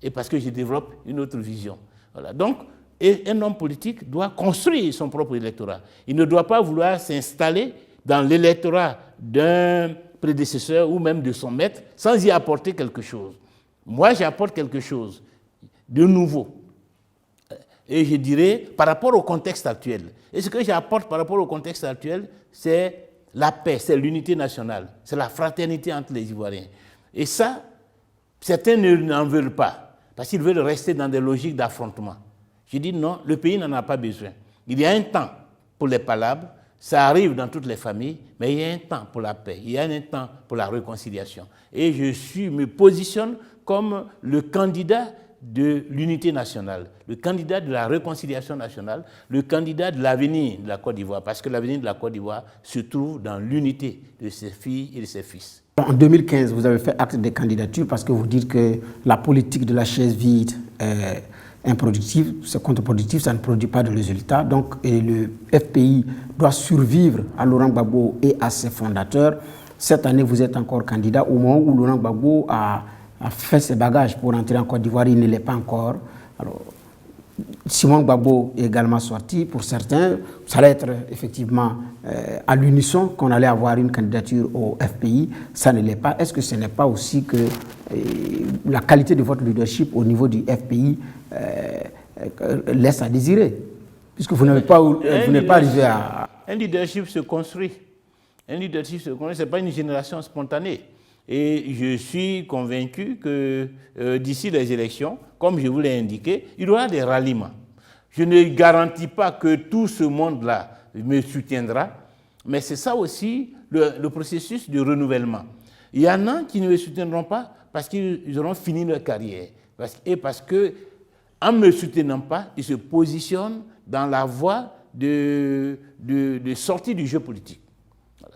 et parce que je développe une autre vision. Voilà. Donc, un homme politique doit construire son propre électorat. Il ne doit pas vouloir s'installer dans l'électorat d'un prédécesseur ou même de son maître sans y apporter quelque chose. Moi, j'apporte quelque chose de nouveau. Et je dirais, par rapport au contexte actuel. Et ce que j'apporte par rapport au contexte actuel, c'est la paix, c'est l'unité nationale, c'est la fraternité entre les Ivoiriens. Et ça, certains n'en veulent pas, parce qu'ils veulent rester dans des logiques d'affrontement. Je dis non, le pays n'en a pas besoin. Il y a un temps pour les palabres, ça arrive dans toutes les familles, mais il y a un temps pour la paix, il y a un temps pour la réconciliation. Et je me positionne comme le candidat de l'unité nationale, le candidat de la réconciliation nationale, le candidat de l'avenir de la Côte d'Ivoire, parce que l'avenir de la Côte d'Ivoire se trouve dans l'unité de ses filles et de ses fils. En 2015, vous avez fait acte de candidature parce que vous dites que la politique de la chaise vide est improductive, c'est contre-productif, ça ne produit pas de résultats. Donc, et le FPI doit survivre à Laurent Gbagbo et à ses fondateurs. Cette année, vous êtes encore candidat au moment où Laurent Gbagbo a fait ses bagages pour entrer en Côte d'Ivoire, il ne l'est pas encore. Alors, Simon Gbagbo est également sorti. Pour certains, ça allait être effectivement à l'unisson qu'on allait avoir une candidature au FPI. Ça ne l'est pas. Est-ce que ce n'est pas aussi que la qualité de votre leadership au niveau du FPI laisse à désirer? Puisque vous n'êtes pas arrivé à... Un leadership se construit. Un leadership se construit, ce n'est pas une génération spontanée. Et je suis convaincu que d'ici les élections, comme je vous l'ai indiqué, il y aura des ralliements. Je ne garantis pas que tout ce monde-là me soutiendra, mais c'est ça aussi le processus de renouvellement. Il y en a qui ne me soutiendront pas parce qu'ils auront fini leur carrière. Parce qu'en ne me soutenant pas, ils se positionnent dans la voie de sortie du jeu politique.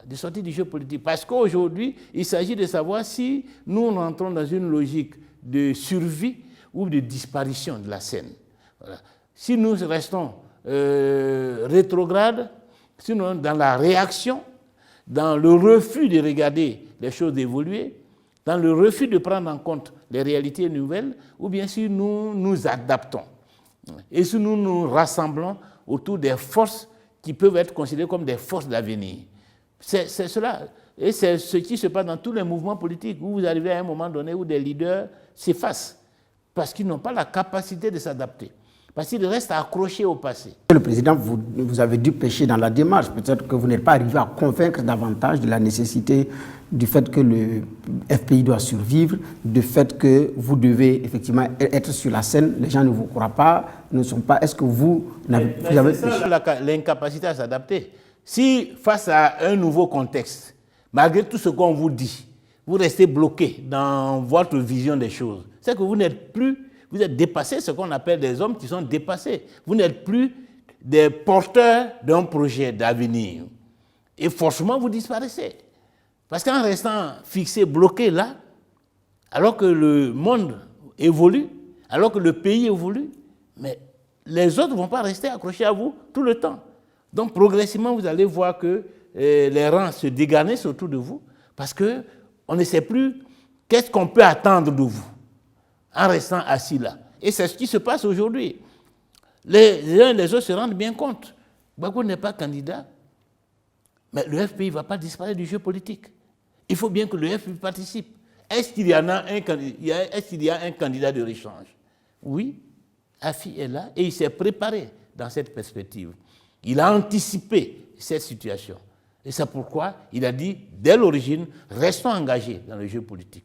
De sortie du jeu politique. Parce qu'aujourd'hui, il s'agit de savoir si nous rentrons dans une logique de survie ou de disparition de la scène. Voilà. Si nous restons rétrogrades, sinon dans la réaction, dans le refus de regarder les choses évoluer, dans le refus de prendre en compte les réalités nouvelles, ou bien si nous nous adaptons. Et si nous nous rassemblons autour des forces qui peuvent être considérées comme des forces d'avenir. C'est cela. Et c'est ce qui se passe dans tous les mouvements politiques, où vous arrivez à un moment donné où des leaders s'effacent, parce qu'ils n'ont pas la capacité de s'adapter, parce qu'ils restent accrochés au passé. Le président, vous avez dû pêcher dans la démarche. Peut-être que vous n'êtes pas arrivé à convaincre davantage de la nécessité du fait que le FPI doit survivre, du fait que vous devez effectivement être sur la scène, les gens ne vous croient pas, ne sont pas... Est-ce que vous avez pêché? L'incapacité à s'adapter. Si, face à un nouveau contexte, malgré tout ce qu'on vous dit, vous restez bloqué dans votre vision des choses, c'est que vous n'êtes plus, vous êtes dépassé, ce qu'on appelle des hommes qui sont dépassés. Vous n'êtes plus des porteurs d'un projet d'avenir. Et forcément, vous disparaissez. Parce qu'en restant fixé, bloqué là, alors que le monde évolue, alors que le pays évolue, mais les autres ne vont pas rester accrochés à vous tout le temps. Donc, progressivement, vous allez voir que les rangs se dégarnissent autour de vous parce qu'on ne sait plus qu'est-ce qu'on peut attendre de vous en restant assis là. Et c'est ce qui se passe aujourd'hui. Les uns et les autres se rendent bien compte. Gbagbo n'est pas candidat, mais le FPI ne va pas disparaître du jeu politique. Il faut bien que le FPI participe. Est-ce qu'il y a un candidat de rechange? Oui, Afi est là et il s'est préparé dans cette perspective. Il a anticipé cette situation. Et c'est pourquoi il a dit, dès l'origine, restons engagés dans le jeu politique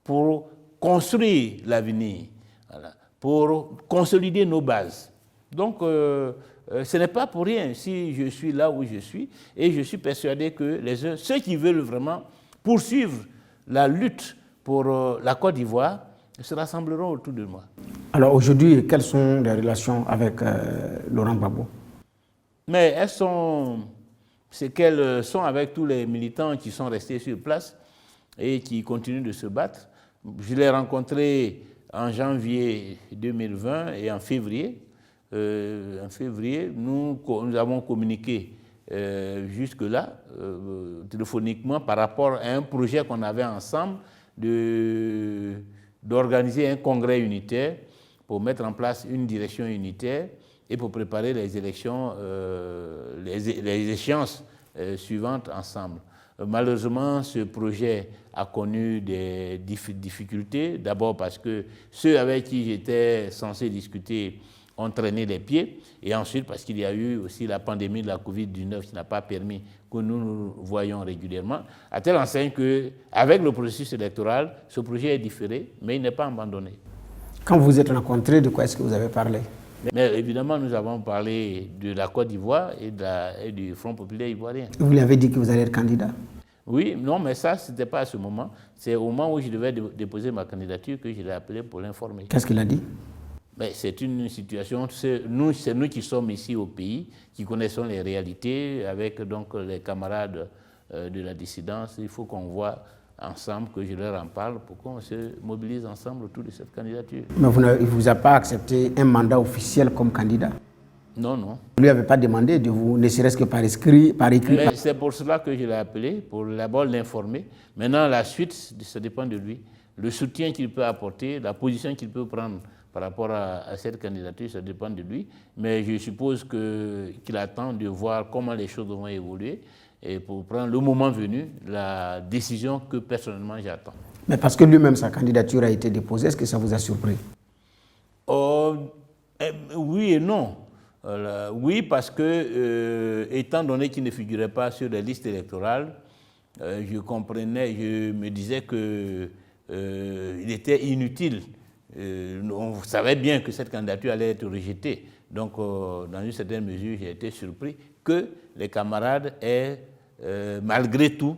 pour construire l'avenir, voilà, pour consolider nos bases. Donc, ce n'est pas pour rien si je suis là où je suis, et je suis persuadé que ceux qui veulent vraiment poursuivre la lutte pour la Côte d'Ivoire se rassembleront autour de moi. Alors aujourd'hui, quelles sont les relations avec Laurent Gbagbo? Mais elles sont ce qu'elles sont avec tous les militants qui sont restés sur place et qui continuent de se battre. Je l'ai rencontré en janvier 2020 et en février. Nous avons communiqué jusque-là, téléphoniquement, par rapport à un projet qu'on avait ensemble d'organiser un congrès unitaire pour mettre en place une direction unitaire et pour préparer les élections, les échéances suivantes ensemble. Malheureusement, ce projet a connu des difficultés. D'abord parce que ceux avec qui j'étais censé discuter ont traîné les pieds. Et ensuite parce qu'il y a eu aussi la pandémie de la Covid-19 qui n'a pas permis que nous voyions régulièrement. À telle enseigne qu'avec le processus électoral, ce projet est différé, mais il n'est pas abandonné. Quand vous vous êtes rencontrés, de quoi est-ce que vous avez parlé? Mais évidemment, nous avons parlé de la Côte d'Ivoire et du Front populaire ivoirien. Vous lui avez dit que vous allez être candidat? Oui, non, mais ça, ce n'était pas à ce moment. C'est au moment où je devais déposer ma candidature que je l'ai appelé pour l'informer. Qu'est-ce qu'il a dit? C'est une situation, c'est nous qui sommes ici au pays, qui connaissons les réalités, avec donc les camarades de la dissidence. Il faut qu'on voit ensemble, que je leur en parle, pour qu'on se mobilise ensemble autour de cette candidature. Mais il ne vous a pas accepté un mandat officiel comme candidat? Non, non. Vous ne lui avez pas demandé de vous, ne serait-ce que par écrit? Mais c'est pour cela que je l'ai appelé, pour d'abord l'informer. Maintenant, la suite, ça dépend de lui. Le soutien qu'il peut apporter, la position qu'il peut prendre par rapport à cette candidature, ça dépend de lui. Mais je suppose qu'il attend de voir comment les choses vont évoluer et pour prendre le moment venu la décision que personnellement j'attends. Mais parce que lui-même, sa candidature a été déposée, est-ce que ça vous a surpris? Oui et non. Oui, parce que, étant donné qu'il ne figurait pas sur les listes électorales, je me disais qu'il était inutile. On savait bien que cette candidature allait être rejetée. Donc, dans une certaine mesure, j'ai été surpris que les camarades aient, malgré tout,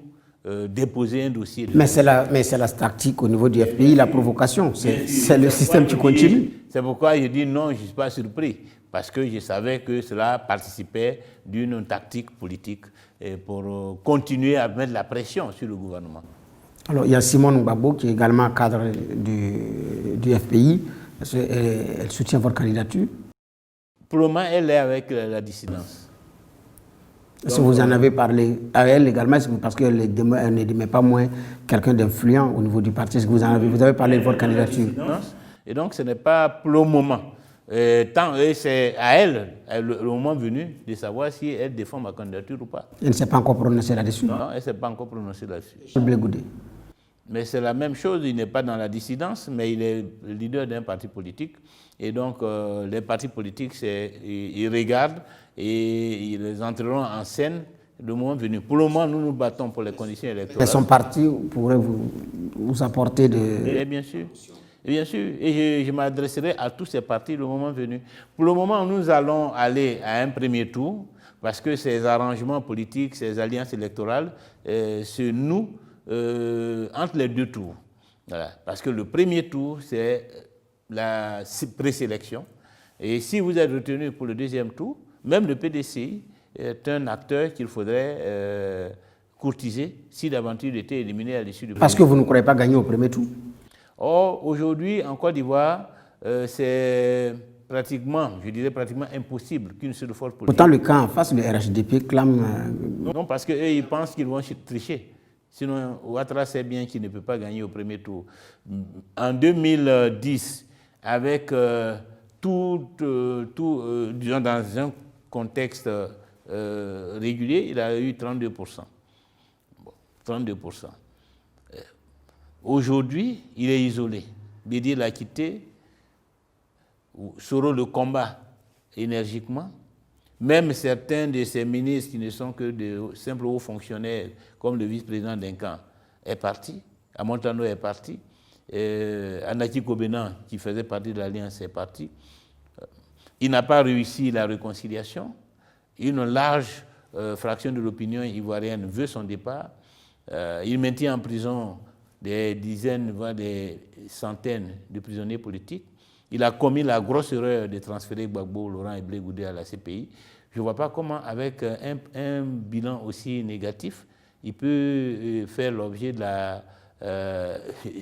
déposé un dossier. Mais c'est la tactique au niveau du FPI, la provocation. C'est le système qui continue. C'est pourquoi je dis non, je ne suis pas surpris. Parce que je savais que cela participait d'une tactique politique pour continuer à mettre la pression sur le gouvernement. Alors, il y a Simone Gbagbo qui est également cadre du FPI. Elle soutient votre candidature? Pour le moment, elle est avec la dissidence. Est-ce que vous en avez parlé à elle également? Parce qu'elle ne demeure pas moins quelqu'un d'influent au niveau du parti. Est-ce que vous avez parlé de votre candidature? Et donc, ce n'est pas pour le moment. C'est à elle, le moment venu, de savoir si elle défend ma candidature ou pas. Elle ne s'est pas encore prononcée là-dessus? Non, elle ne s'est pas encore prononcée là-dessus. Mais c'est la même chose, il n'est pas dans la dissidence, mais il est le leader d'un parti politique. Et donc, les partis politiques, ils regardent et ils entreront en scène le moment venu. Pour le moment, nous nous battons pour les conditions électorales. Et son parti pourrait vous apporter de... Bien sûr. Bien sûr, et je m'adresserai à tous ces partis le moment venu. Pour le moment, nous allons aller à un premier tour, parce que ces arrangements politiques, ces alliances électorales, se nouent entre les deux tours. Voilà. Parce que le premier tour, c'est la présélection. Et si vous êtes retenu pour le deuxième tour, même le PDCI est un acteur qu'il faudrait courtiser si d'aventure il était éliminé à l'issue du premier tour. Parce que vous ne croyez pas gagner au premier tour? Or, aujourd'hui, en Côte d'Ivoire, c'est pratiquement, je dirais pratiquement impossible qu'une seule force politique... Pourtant, le camp en face, le RHDP, clame... Non, parce qu'eux, ils pensent qu'ils vont tricher. Sinon, Ouattara sait bien qu'il ne peut pas gagner au premier tour. En 2010, avec disons, dans un contexte régulier, il a eu 32%. Bon, 32%. Aujourd'hui, il est isolé. Bédié l'a quitté. Soro le combat énergiquement. Même certains de ses ministres qui ne sont que de simples hauts fonctionnaires, comme le vice-président d'un camp, est parti. Amontano est parti. Anaki Kobenan, qui faisait partie de l'Alliance, est parti. Il n'a pas réussi la réconciliation. Une large fraction de l'opinion ivoirienne veut son départ. Il maintient en prison des dizaines, voire des centaines de prisonniers politiques. Il a commis la grosse erreur de transférer Gbagbo, Laurent et Blé Goudé à la CPI. Je ne vois pas comment, avec un bilan aussi négatif, il peut faire l'objet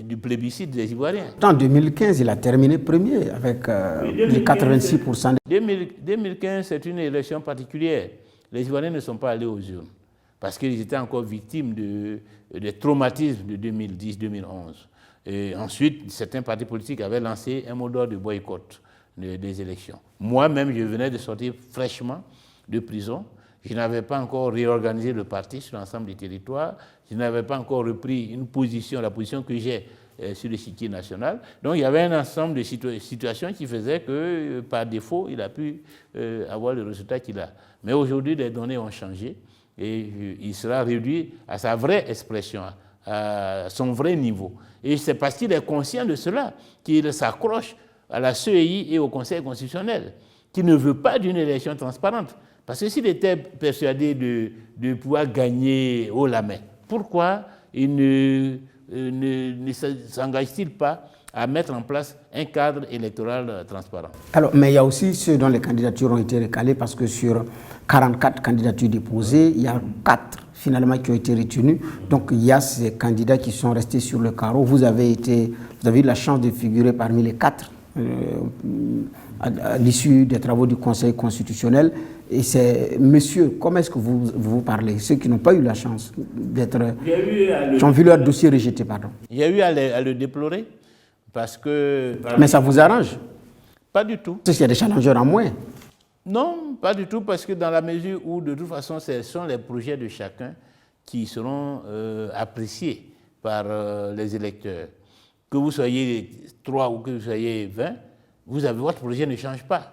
du plébiscite des Ivoiriens. En 2015, il a terminé premier avec les 86%. 2015, c'est une élection particulière. Les Ivoiriens ne sont pas allés aux urnes parce qu'ils étaient encore victimes des traumatismes de 2010-2011. Et ensuite, certains partis politiques avaient lancé un mot d'ordre de boycott des élections. Moi-même, je venais de sortir fraîchement de prison. je n'avais pas encore réorganisé le parti sur l'ensemble du territoire, je n'avais pas encore repris une position, la position que j'ai sur l'échiquier national. Donc il y avait un ensemble de situations qui faisaient que, par défaut, il a pu avoir le résultat qu'il a. Mais aujourd'hui, les données ont changé et il sera réduit à sa vraie expression, à son vrai niveau. Et c'est parce qu'il est conscient de cela qu'il s'accroche à la CEI et au Conseil constitutionnel, qui ne veut pas d'une élection transparente. Parce que s'il était persuadé de pouvoir gagner haut la main, pourquoi il ne s'engage-t-il pas à mettre en place un cadre électoral transparent? Alors, mais il y a aussi ceux dont les candidatures ont été recalées, parce que sur 44 candidatures déposées, il y a 4 finalement qui ont été retenus. Donc il y a ces candidats qui sont restés sur le carreau. Vous avez eu la chance de figurer parmi les 4 à l'issue des travaux du Conseil constitutionnel. Et c'est, monsieur, comment est-ce que vous parlez? Ceux qui n'ont pas eu la chance d'être... qui ont vu leur dossier rejeté, pardon. Il y a eu à le déplorer, parce que... Mais ça vous arrange? Pas du tout. Parce qu'il y a des challengeurs en moins. Non, pas du tout, parce que dans la mesure où, de toute façon, ce sont les projets de chacun qui seront appréciés par les électeurs. Que vous soyez 3 ou que vous soyez 20, votre projet ne change pas.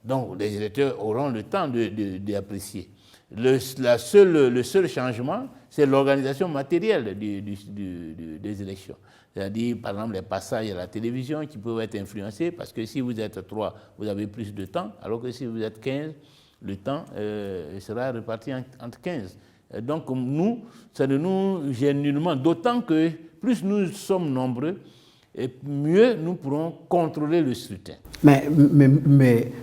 Donc, les électeurs auront le temps d'apprécier. Le seul changement, c'est l'organisation matérielle des élections. C'est-à-dire, par exemple, les passages à la télévision qui peuvent être influencés, parce que si vous êtes 3, vous avez plus de temps, alors que si vous êtes 15, le temps sera réparti entre 15. Donc, nous, ça ne nous gêne nullement, d'autant que plus nous sommes nombreux, et mieux nous pourrons contrôler le scrutin. Mais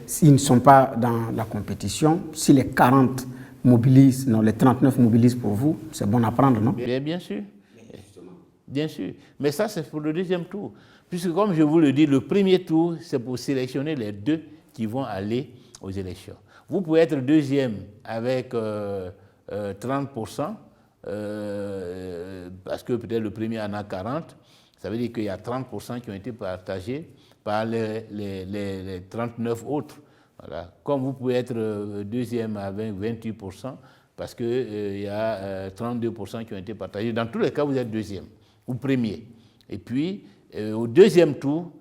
s'ils ne sont pas dans la compétition, si les 40 mobilisent, non, les 39 mobilisent pour vous, c'est bon à prendre, non? Bien sûr. Bien sûr. Mais ça, c'est pour le deuxième tour. Puisque, comme je vous le dis, le premier tour, c'est pour sélectionner les 2 qui vont aller aux élections. Vous pouvez être deuxième avec 30%, parce que peut-être le premier en a 40%. Ça veut dire qu'il y a 30% qui ont été partagés par les 39 autres. Voilà. Comme vous pouvez être deuxième avec 28%, parce qu'il y a 32% qui ont été partagés. Dans tous les cas, vous êtes deuxième ou premier. Et puis, au deuxième tour,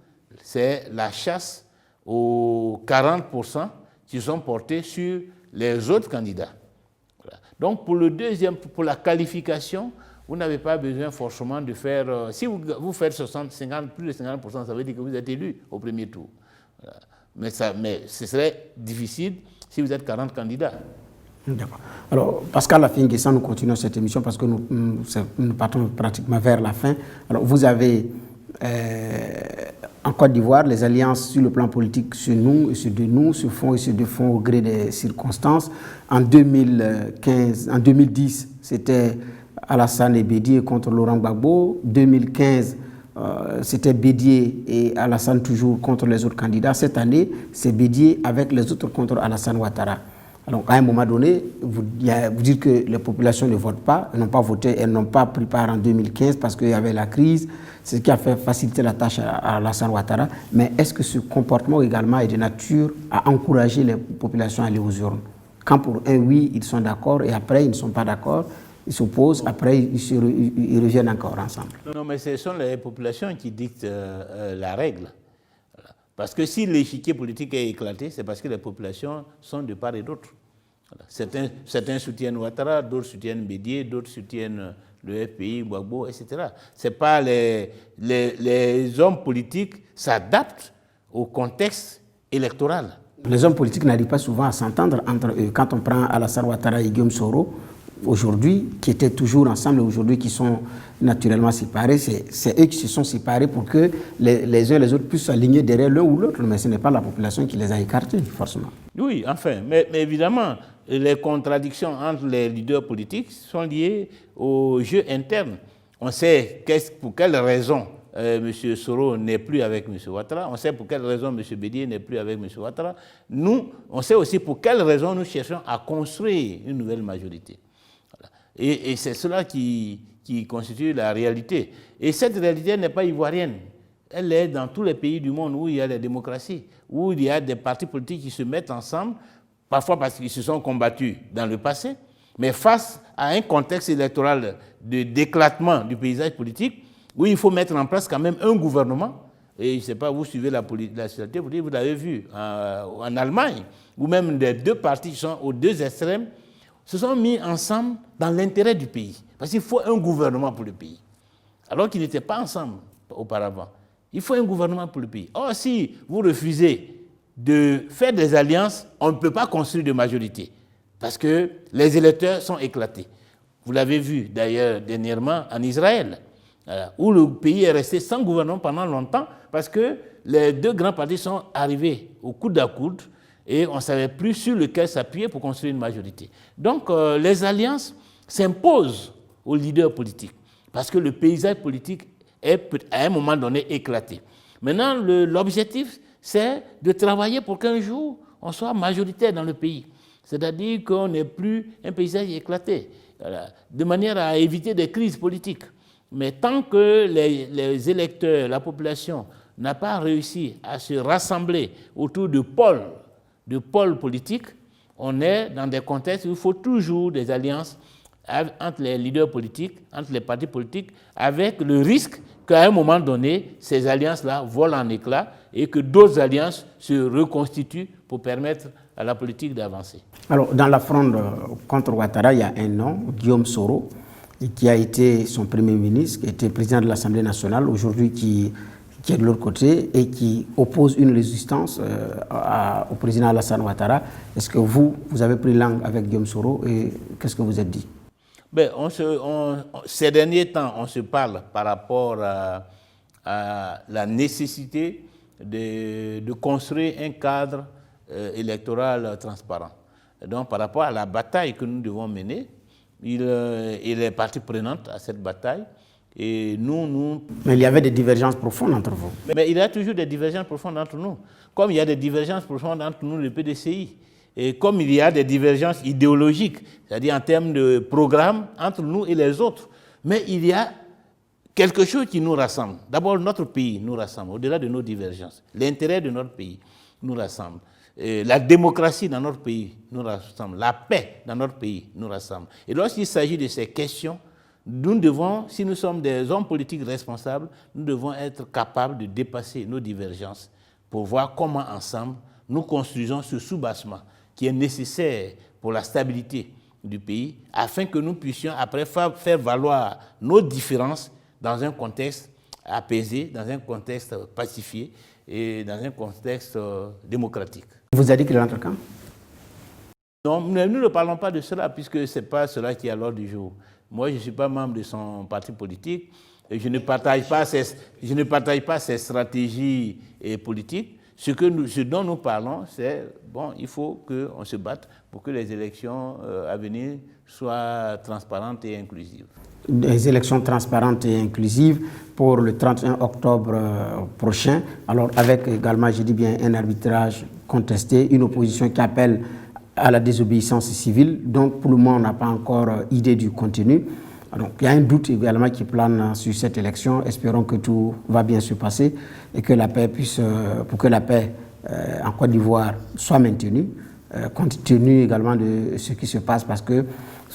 c'est la chasse aux 40% qui sont portés sur les autres candidats. Voilà. Donc, pour la qualification, vous n'avez pas besoin forcément de faire... si vous faites 50, plus de 50%, ça veut dire que vous êtes élu au premier tour. Voilà. Mais ce serait difficile si vous êtes 40 candidats. D'accord. Alors, Pascal Affi-N'Guessan, nous continuons cette émission parce que nous partons pratiquement vers la fin. Alors, vous avez en Côte d'Ivoire, les alliances sur le plan politique se nouent et se dénouent, se font et se défont au gré des circonstances. En 2010, c'était Alassane et Bédié contre Laurent Gbagbo. 2015, c'était Bédié et Alassane toujours contre les autres candidats. Cette année, c'est Bédié avec les autres contre Alassane Ouattara. Alors, à un moment donné, vous dites que les populations ne votent pas, elles n'ont pas voté, elles n'ont pas pris part en 2015 parce qu'il y avait la crise, c'est ce qui a fait faciliter la tâche à Alassane Ouattara. Mais est-ce que ce comportement également est de nature à encourager les populations à aller aux urnes? Quand pour un oui, ils sont d'accord et après, ils ne sont pas d'accord, ils s'opposent, après, ils reviennent encore ensemble. Non, mais ce sont les populations qui dictent la règle. Parce que si l'échiquier politique est éclaté, c'est parce que les populations sont de part et d'autre. Voilà. Certains soutiennent Ouattara, d'autres soutiennent Bédié, d'autres soutiennent le FPI, Gbagbo, etc. C'est pas les hommes politiques s'adaptent au contexte électoral. Les hommes politiques n'arrivent pas souvent à s'entendre entre eux. Quand on prend Alassane Ouattara et Guillaume Soro, aujourd'hui, qui étaient toujours ensemble et aujourd'hui qui sont naturellement séparés, c'est eux qui se sont séparés pour que les uns et les autres puissent s'aligner derrière l'un ou l'autre, mais ce n'est pas la population qui les a écartés, forcément. Oui, enfin, mais évidemment, les contradictions entre les leaders politiques sont liées au jeu interne. On sait pour quelle raison M. Soro n'est plus avec M. Ouattara, on sait pour quelle raison M. Bédié n'est plus avec M. Ouattara. Nous, on sait aussi pour quelle raison nous cherchons à construire une nouvelle majorité. Et c'est cela qui constitue la réalité. Et cette réalité n'est pas ivoirienne. Elle est dans tous les pays du monde où il y a la démocratie, où il y a des partis politiques qui se mettent ensemble parfois parce qu'ils se sont combattus dans le passé, mais face à un contexte électoral d'éclatement du paysage politique, où il faut mettre en place quand même un gouvernement. Et je ne sais pas, vous suivez la société, vous l'avez vu en Allemagne, où même les deux partis qui sont aux deux extrêmes se sont mis ensemble dans l'intérêt du pays. Parce qu'il faut un gouvernement pour le pays, alors qu'ils n'étaient pas ensemble auparavant. Il faut un gouvernement pour le pays. Or, si vous refusez de faire des alliances, on ne peut pas construire de majorité, parce que les électeurs sont éclatés. Vous l'avez vu d'ailleurs dernièrement en Israël, où le pays est resté sans gouvernement pendant longtemps, parce que les deux grands partis sont arrivés au coude à coude, et on ne savait plus sur lequel s'appuyer pour construire une majorité. Donc les alliances s'imposent aux leaders politiques, parce que le paysage politique est à un moment donné éclaté. Maintenant, l'objectif, c'est de travailler pour qu'un jour, on soit majoritaire dans le pays. C'est-à-dire qu'on n'ait plus un paysage éclaté, de manière à éviter des crises politiques. Mais tant que les électeurs, la population, n'a pas réussi à se rassembler autour de pôles politiques, on est dans des contextes où il faut toujours des alliances entre les leaders politiques, entre les partis politiques, avec le risque qu'à un moment donné, ces alliances-là volent en éclats et que d'autres alliances se reconstituent pour permettre à la politique d'avancer. Alors, dans la fronde contre Ouattara, il y a un nom, Guillaume Soro, qui a été son premier ministre, qui a été président de l'Assemblée nationale, aujourd'hui qui est de l'autre côté et qui oppose une résistance au président Alassane Ouattara. Est-ce que vous avez pris langue avec Guillaume Soro et qu'est-ce que vous êtes dit? Ben, ces derniers temps, on se parle par rapport à la nécessité de construire un cadre électoral transparent. Donc, par rapport à la bataille que nous devons mener, il est partie prenante à cette bataille. Et Mais il y avait des divergences profondes entre vous. Mais il y a toujours des divergences profondes entre nous. Comme il y a des divergences profondes entre nous, le PDCI. Et comme il y a des divergences idéologiques, c'est-à-dire en termes de programme entre nous et les autres. Mais il y a quelque chose qui nous rassemble. D'abord, notre pays nous rassemble, au-delà de nos divergences. L'intérêt de notre pays nous rassemble. La démocratie dans notre pays nous rassemble. La paix dans notre pays nous rassemble. Et lorsqu'il s'agit de ces questions, nous devons, si nous sommes des hommes politiques responsables, nous devons être capables de dépasser nos divergences pour voir comment ensemble nous construisons ce soubassement qui est nécessaire pour la stabilité du pays, afin que nous puissions après faire valoir nos différences dans un contexte apaisé, dans un contexte pacifié et dans un contexte démocratique. Vous avez dit qu'il est entre quand? Non, nous ne parlons pas de cela, puisque ce n'est pas cela qui est à l'ordre du jour. Moi, je ne suis pas membre de son parti politique et je ne partage pas ses stratégies politiques. Ce dont nous parlons, c'est, bon, il faut qu'on se batte pour que les élections à venir soient transparentes et inclusives. Des élections transparentes et inclusives pour le 31 octobre prochain. Alors, avec également, je dis bien, un arbitrage contesté, une opposition qui appelle à la désobéissance civile, donc pour le moment on n'a pas encore idée du contenu. Donc il y a un doute également qui plane sur cette élection. Espérons que tout va bien se passer et que la paix pour que la paix en Côte d'Ivoire soit maintenue, compte tenu également de ce qui se passe, parce que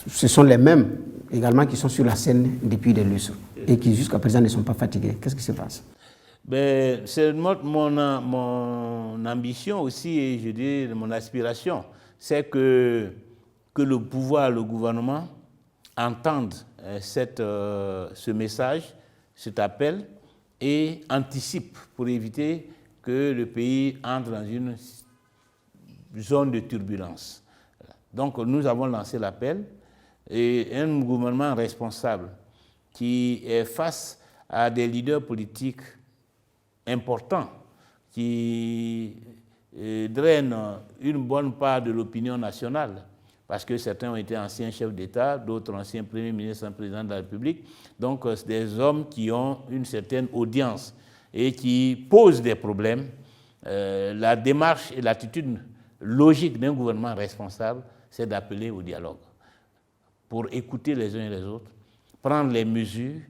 ce sont les mêmes également qui sont sur la scène depuis des lustres et qui jusqu'à présent ne sont pas fatigués. Qu'est-ce qui se passe? Ben, c'est mon ambition aussi, et je dis mon aspiration, c'est que le pouvoir, le gouvernement entendent ce message, cet appel, et anticipent pour éviter que le pays entre dans une zone de turbulence. Donc nous avons lancé l'appel, et un gouvernement responsable qui est face à des leaders politiques importants qui drainent une bonne part de l'opinion nationale, parce que certains ont été anciens chefs d'État, d'autres anciens premiers ministres, un président de la République. Donc, c'est des hommes qui ont une certaine audience et qui posent des problèmes. La démarche et l'attitude logique d'un gouvernement responsable, c'est d'appeler au dialogue pour écouter les uns et les autres, prendre les mesures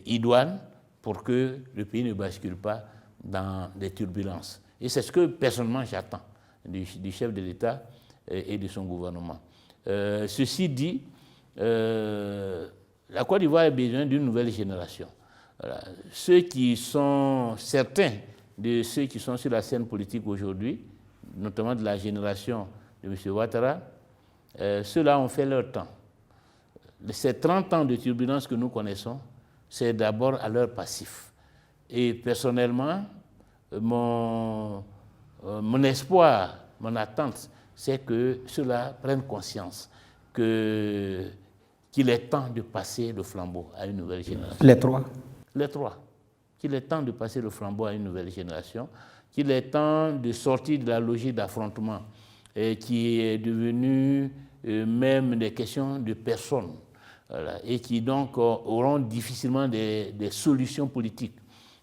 idoines pour que le pays ne bascule pas dans des turbulences. Et c'est ce que personnellement j'attends du chef de l'État et de son gouvernement. Ceci dit, la Côte d'Ivoire a besoin d'une nouvelle génération. Voilà. Certains de ceux qui sont sur la scène politique aujourd'hui, notamment de la génération de M. Ouattara, ceux-là ont fait leur temps. Ces 30 ans de turbulence que nous connaissons, c'est d'abord à leur passif. Et personnellement, mon espoir, mon attente, c'est que ceux-là prennent conscience qu'il est temps de passer le flambeau à une nouvelle génération. Les trois. Les trois. Qu'il est temps de passer le flambeau à une nouvelle génération, qu'il est temps de sortir de la logique d'affrontement qui est devenue même des questions de personnes, voilà, et qui donc auront difficilement des solutions politiques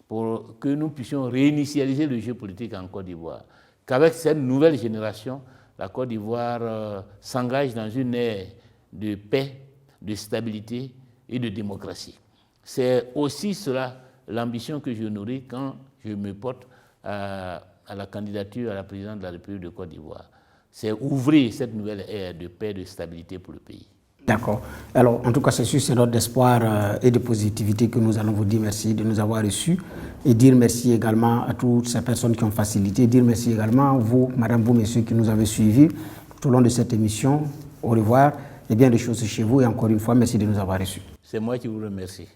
pour que nous puissions réinitialiser le jeu politique en Côte d'Ivoire. Qu'avec cette nouvelle génération, la Côte d'Ivoire s'engage dans une ère de paix, de stabilité et de démocratie. C'est aussi cela l'ambition que je nourris quand je me porte à la candidature à la présidence de la République de Côte d'Ivoire. C'est ouvrir cette nouvelle ère de paix et de stabilité pour le pays. D'accord. Alors, en tout cas, c'est sûr, c'est notre espoir et de positivité que nous allons vous dire merci de nous avoir reçus et dire merci également à toutes ces personnes qui ont facilité, dire merci également à vous, madame, vous, messieurs, qui nous avez suivis tout au long de cette émission. Au revoir et bien des choses chez vous et encore une fois, merci de nous avoir reçus. C'est moi qui vous remercie.